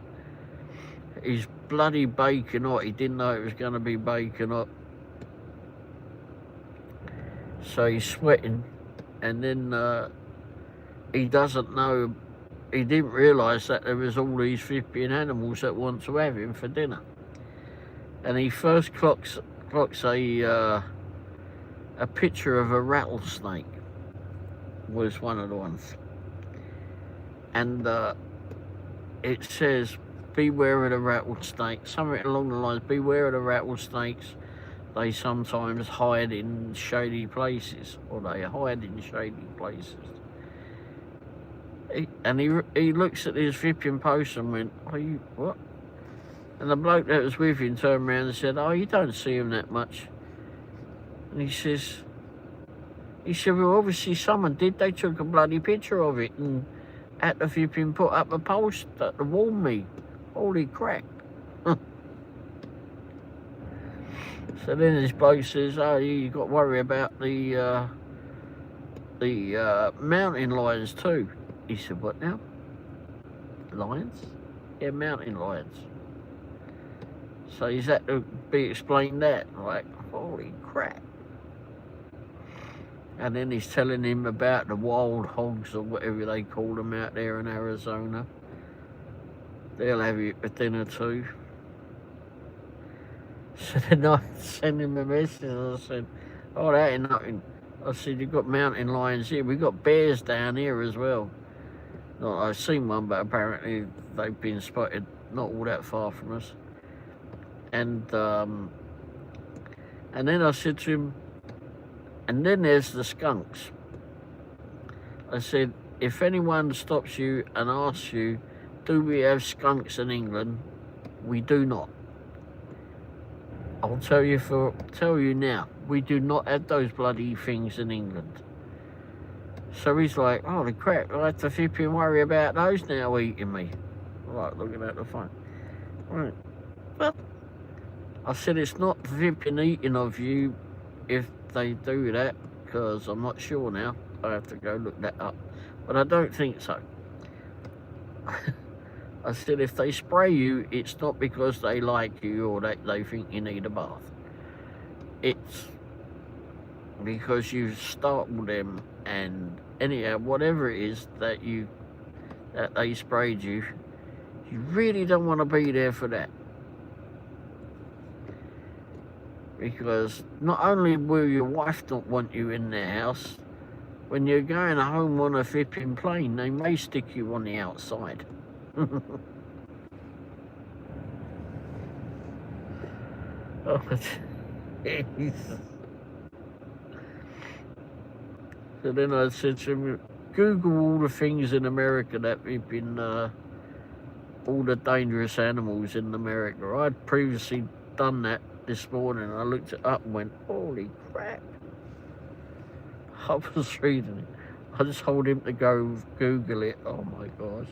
He's bloody baking hot. He didn't know it was going to be baking hot. So he's sweating, and then he doesn't know, he didn't realise that there was all these flipping animals that want to have him for dinner. And he first clocks a picture of a rattlesnake was one of the ones. And it says, beware of the rattlesnakes, something along the lines, beware of the rattlesnakes. They sometimes hide in shady places, or they hide in shady places. He looks at his flipping post and went, "Are you what?" And the bloke that was with him turned around and said, "Oh, you don't see him that much." And he said, "Well, obviously someone did. They took a bloody picture of it and had to flipping put up a post to warn me. Holy crap!" So then this bloke says, "Oh, you got to worry about the mountain lions too." He said, "What now? Lions?" "Yeah, mountain lions." So he's had to be explained that, like, holy crap. And then he's telling him about the wild hogs or whatever they call them out there in Arizona. They'll have you for dinner too. So then I sent him a message and I said, "Oh, that ain't nothing." I said, "You've got mountain lions here. We've got bears down here as well." Not I've seen one, but apparently they've been spotted not all that far from us. And then I said to him, "And then there's the skunks." I said, "If anyone stops you and asks you, do we have skunks in England? We do not. I'll tell you now, We do not have those bloody things in England. So he's like, holy crap, I have to flip and worry about those now eating me. Right, looking at the phone. Right. Well, I said it's not flipping eating of you if they do that, because I'm not sure now. I have to go look that up. But I don't think so. I said if they spray you, it's not because they like you or that they think you need a bath. It's because you startled them, and anyhow, whatever it is that they sprayed you, you really don't want to be there for that. Because not only will your wife not want you in their house, when you're going home on a flipping plane, they may stick you on the outside. Oh, jeez. So then I said to him, Google all the things in America that we've been, all the dangerous animals in America. I'd previously done that this morning. I looked it up and went, holy crap. I was reading it. I just told him to go Google it. Oh my gosh.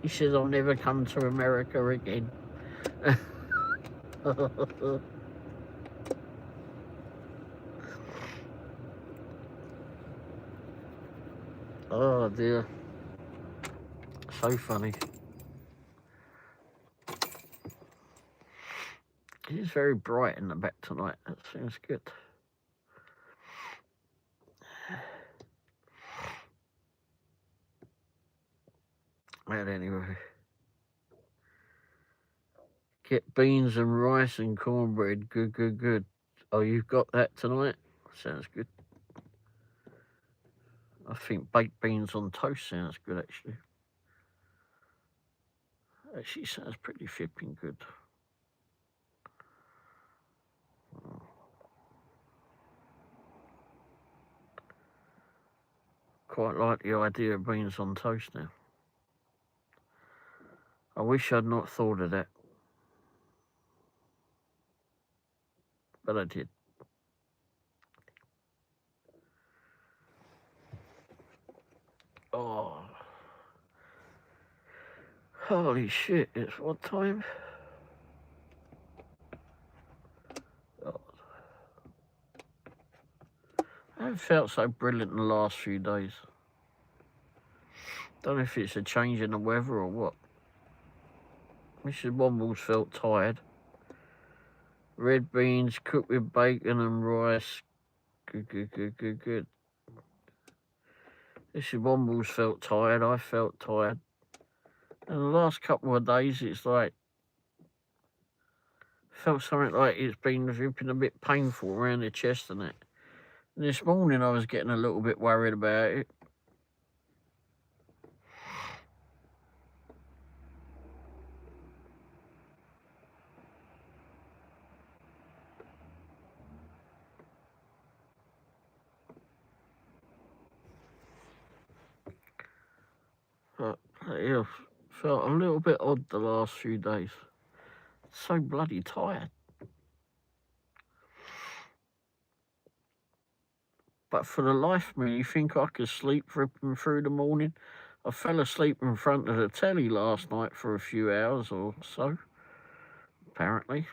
He says, I'll never come to America again. Oh dear. So funny. It's very bright in the back tonight. That sounds good. But anyway. Get beans and rice and cornbread. Good, good, good. Oh, you've got that tonight? Sounds good. I think baked beans on toast sounds good, actually. Actually sounds pretty flipping good. Quite like the idea of beans on toast now. I wish I'd not thought of that. But I did. Oh. Holy shit, it's what time? Oh. I haven't felt so brilliant in the last few days. Don't know if it's a change in the weather or what. Mrs. Womble's felt tired. Red beans cooked with bacon and rice. Good, good, good, good, good. Mrs. Womble's felt tired. I felt tired. And the last couple of days, it's like, felt something like it's been ripping a bit painful around the chest and that. And this morning, I was getting a little bit worried about it. But yeah, felt a little bit odd the last few days. So bloody tired. But for the life of me, you think I could sleep ripping through the morning? I fell asleep in front of the telly last night for a few hours or so, apparently.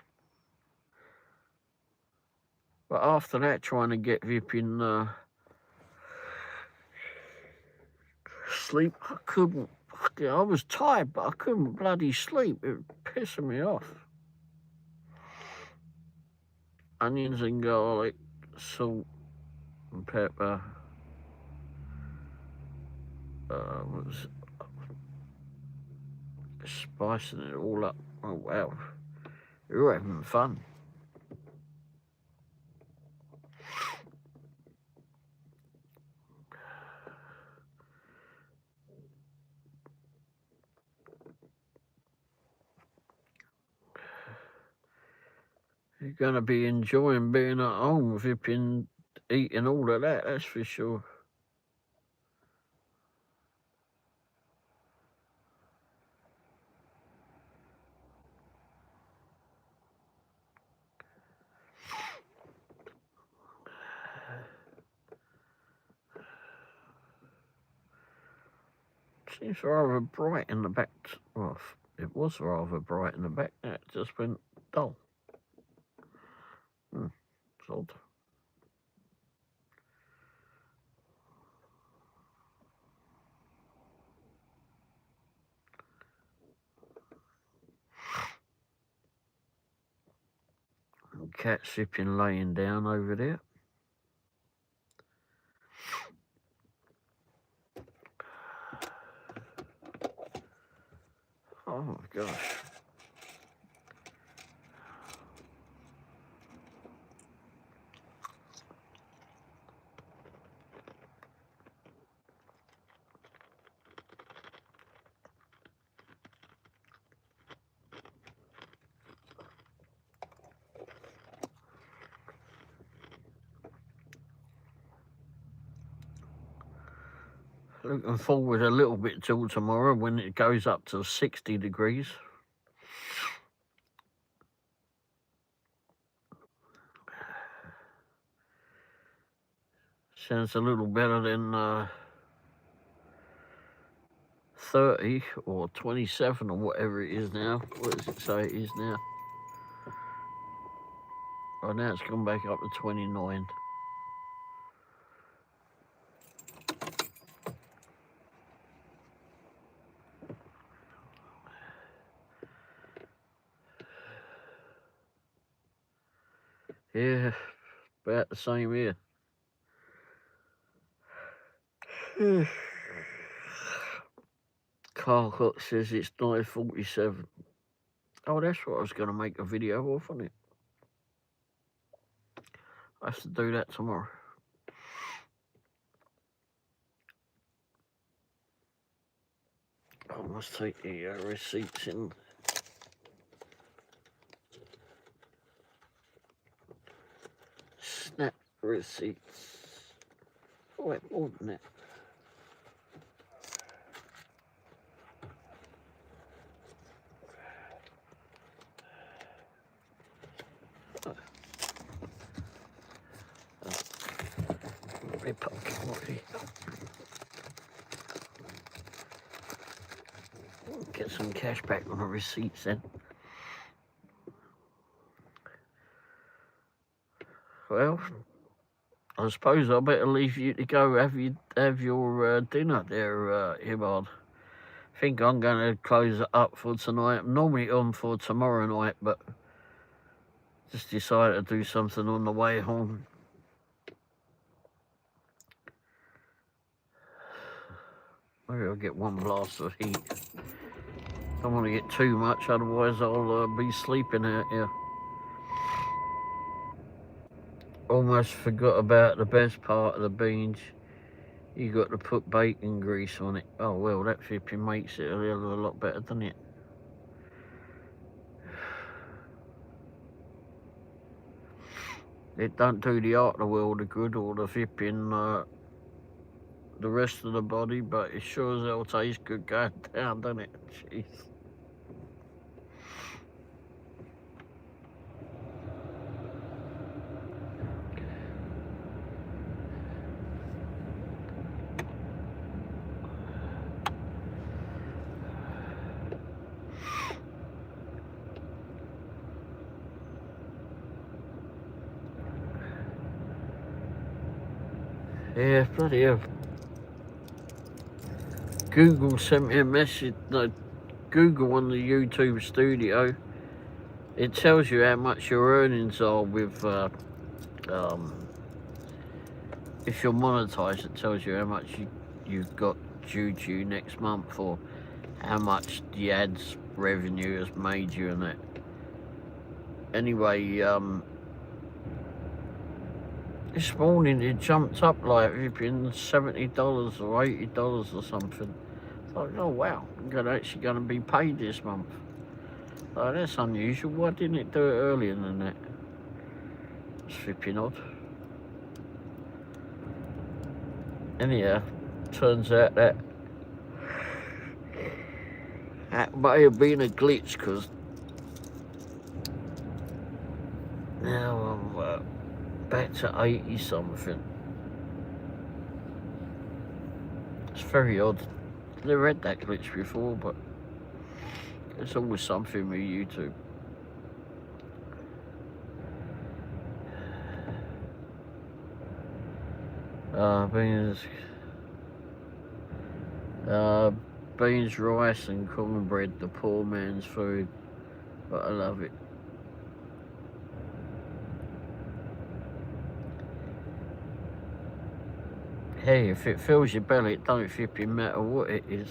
But after that, trying to get Vip in sleep, I couldn't. I was tired, but I couldn't bloody sleep. It was pissing me off. Onions and garlic, salt and pepper. Was spicing it all up. Oh wow, you're having fun. You're going to be enjoying being at home, Vipping, eating all of that, that's for sure. Seems rather bright in the back. Well, it was rather bright in the back. Now it just went dull. It's odd. Cat sipping laying down over there. Oh my gosh. Looking forward a little bit till tomorrow when it goes up to 60 degrees. Sounds a little better than 30 or 27 or whatever it is now. What does it say it is now? Oh, now it's gone back up to 29. Yeah, about the same here. Carl Cook says it's 9:47. Oh, that's what I was going to make a video of, wasn't it? I have to do that tomorrow. I must take the receipts in. Snap receipts. Oh, wait, more than that. Get some cash back on the receipts then. Well, I suppose I better leave you to go have your dinner there, Ibard. I think I'm going to close it up for tonight. I'm normally on for tomorrow night, but just decided to do something on the way home. Maybe I'll get one blast of heat. Don't want to get too much, otherwise I'll be sleeping out here. Almost forgot about the best part of the beans. You got to put bacon grease on it. Oh well, that flipping makes it a hell of a lot better, doesn't it? It don't do the heart of the world of good or the flipping the rest of the body, but it sure as hell tastes good going down, doesn't it? Jeez. Yeah, bloody hell. Google sent me a message, no, Google on the YouTube studio. It tells you how much your earnings are with, if you're monetized, it tells you how much you've got due to you next month or how much the ads revenue has made you and that. Anyway, this morning it jumped up like $70 or $80 or something. It's like, oh wow, I'm actually going to be paid this month. Oh, that's unusual. Why didn't it do it earlier than that? It's flipping odd. Anyhow, turns out that may have been a glitch because now I'm back to 80 something. It's very odd. Never had that glitch before, but it's always something with YouTube. Beans, rice and cornbread, the poor man's food, but I love it. Hey, if it fills your belly, it don't flipping matter what it is.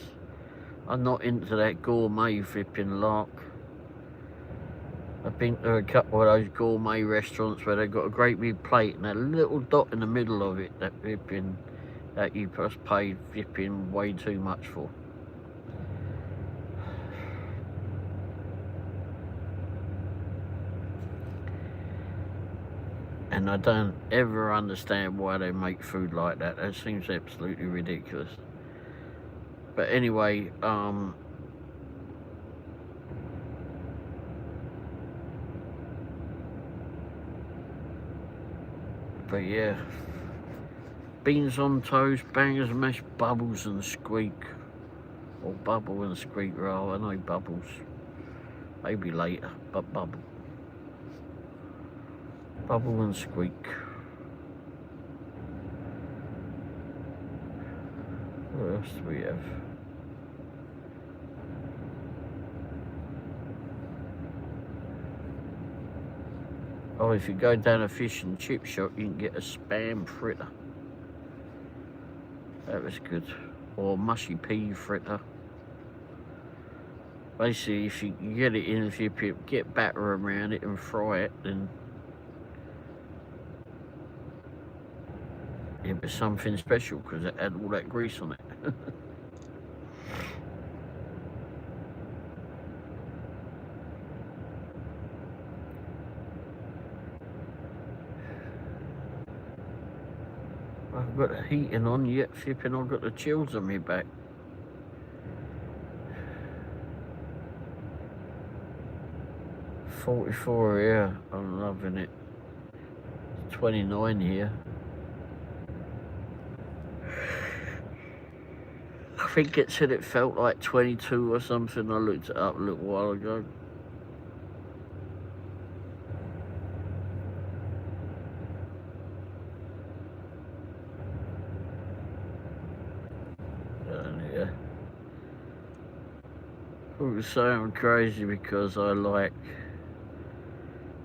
I'm not into that gourmet flipping lark. I've been to a couple of those gourmet restaurants where they've got a great big plate and a little dot in the middle of it that flipping, that you just paid flipping way too much for. And I don't ever understand why they make food like that. That seems absolutely ridiculous. But anyway, but yeah, beans on toast, bangers, mashed bubbles and squeak. Or bubble and squeak rather, I know bubbles. Maybe later, but bubble. Bubble and squeak. What else do we have? Oh, if you go down a fish and chip shop, you can get a spam fritter. That was good. Or mushy pea fritter. Basically, if you can get it in, if you get batter around it and fry it, then it was something special because it had all that grease on it. I've got the heating on yet, flipping, I've got the chills on me back. $44 here, I'm loving it. It's 29 here. I think it said it felt like 22 or something. I looked it up a little while ago. Yeah. People say I'm crazy because I like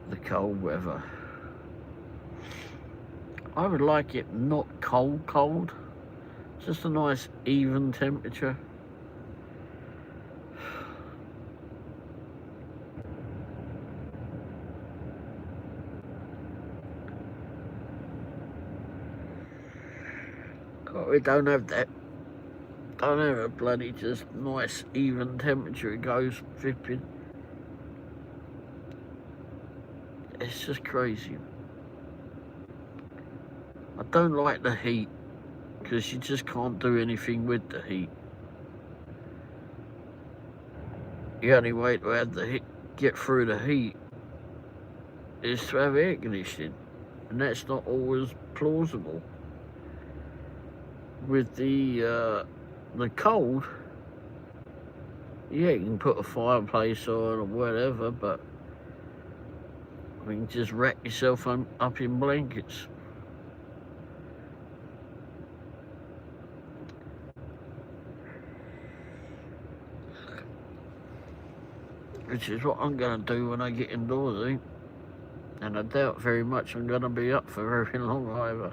the cold weather. I would like it not cold. Just a nice even temperature. Oh, we don't have that. Don't have a bloody just nice even temperature. It goes flipping. It's just crazy. I don't like the heat because you just can't do anything with the heat. The only way to have the heat, get through the heat is to have air conditioning, and that's not always plausible. With the cold, yeah, you can put a fireplace on or whatever, but I mean, just wrap yourself up in blankets. Which is what I'm going to do when I get indoors, and I doubt very much I'm going to be up for very long either.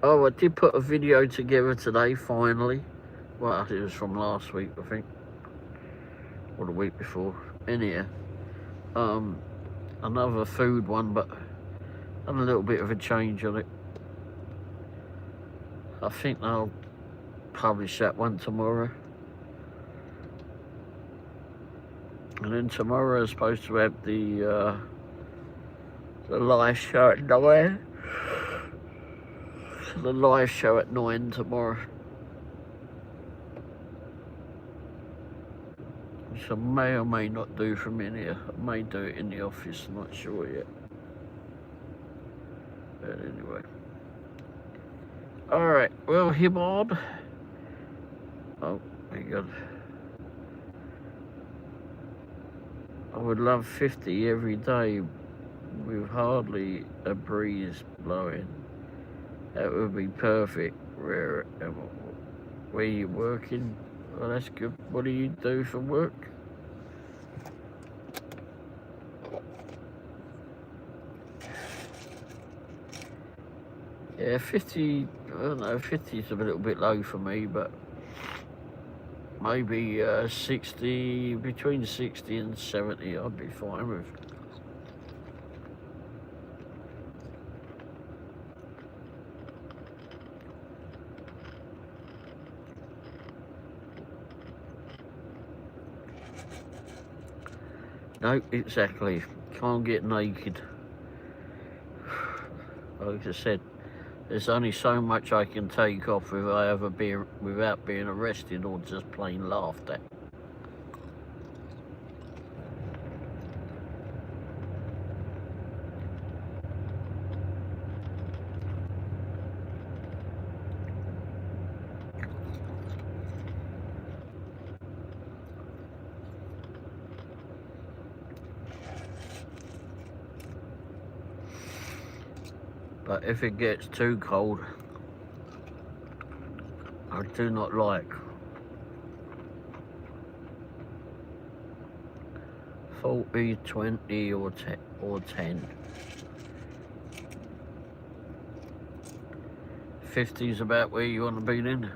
Oh, I did put a video together today, finally. Well, it was from last week, I think. Or the week before. Anyhow. Another food one, but done a little bit of a change on it. I think I'll publish that one tomorrow. And then tomorrow I'm supposed to have the live show at 9. The live show at 9 tomorrow. Which I may or may not do from in here. I may do it in the office, I'm not sure yet. But anyway. Alright, well, Hibbard. Oh, my God. I would love 50 every day with hardly a breeze blowing. That would be perfect. Where you working? Well, that's good. What do you do for work? Yeah, 50, I don't know, 50 is a little bit low for me, but maybe 60, between 60 and 70 I'd be fine with. No, exactly. Can't get naked. Like I said, there's only so much I can take off without being arrested or just plain laughed at. But if it gets too cold, I do not like 40, 20 or 10. 50 is about where you want to be then.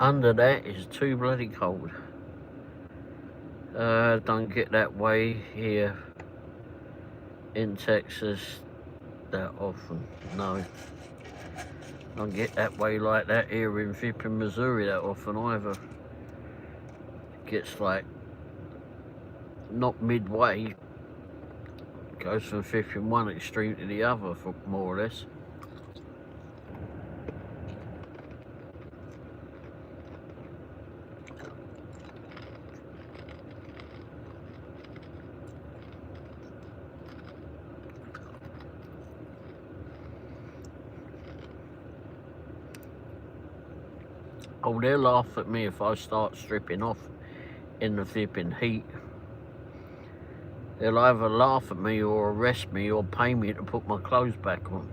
Under that is too bloody cold. Don't get that way here in Texas that often. No. Don't get that way like that here in flipping Missouri that often either. Gets like not midway. Goes from flipping one extreme to the other, for more or less. Oh, they'll laugh at me if I start stripping off in the flipping heat. They'll either laugh at me or arrest me or pay me to put my clothes back on.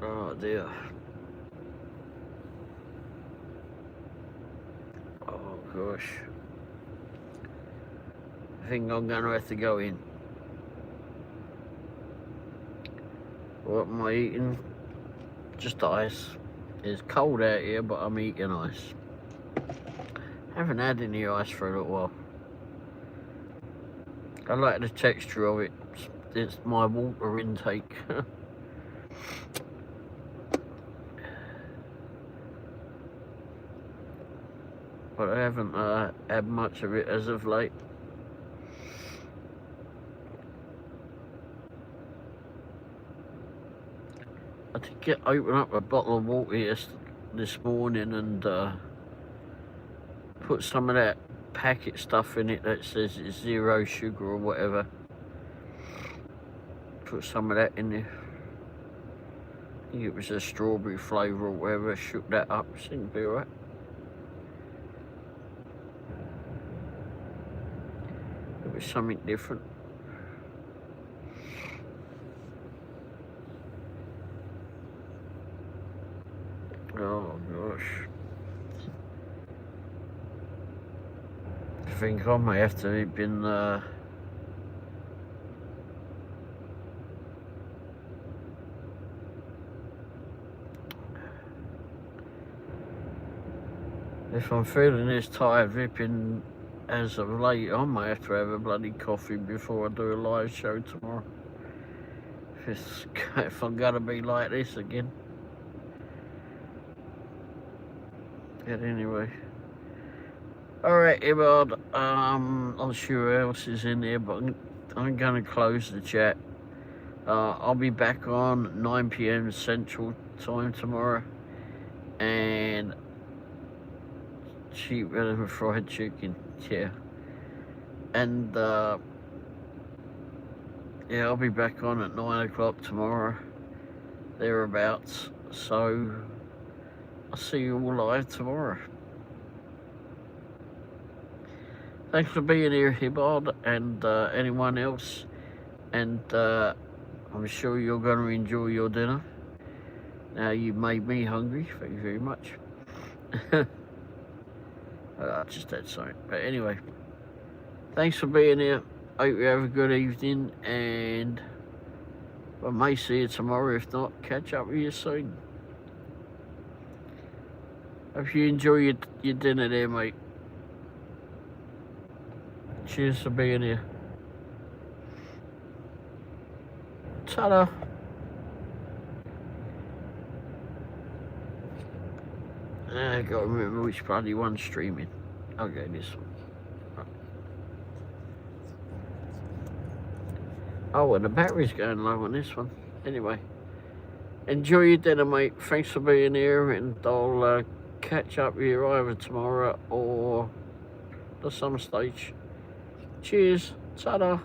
Oh dear. Oh gosh. I think I'm going to have to go in. What am I eating? Just ice. It's cold out here, but I'm eating ice. Haven't had any ice for a little while. I like the texture of it. It's my water intake. But I haven't had much of it as of late. I did open up a bottle of water this morning and put some of that packet stuff in it that says it's 0 sugar or whatever. Put some of that in there. I think it was a strawberry flavour or whatever. Shook that up. Seemed to be alright. It was something different. Oh gosh. I think I may have to have been If I'm feeling this tired ripping as of late, I might have to have a bloody coffee before I do a live show tomorrow. If I'm gonna be like this again. But anyway. Alright, Ibard, I'm not sure who else is in there, but I'm gonna close the chat. I'll be back on 9 PM Central Time tomorrow. And cheap red and fried chicken, yeah. And yeah, I'll be back on at 9 o'clock tomorrow, thereabouts. So I'll see you all live tomorrow. Thanks for being here, Hibbard, and anyone else. And I'm sure you're going to enjoy your dinner. Now you've made me hungry. Thank you very much. Just that something. But anyway, thanks for being here. Hope you have a good evening, and I may see you tomorrow. If not, catch up with you soon. Hope you enjoy your dinner there, mate. Cheers for being here. Ta-da. I gotta remember which bloody one's streaming. Okay, this one. Oh, and the battery's going low on this one. Anyway, enjoy your dinner, mate. Thanks for being here, and I'll catch up with you either tomorrow or at some stage. Cheers. Ta-da.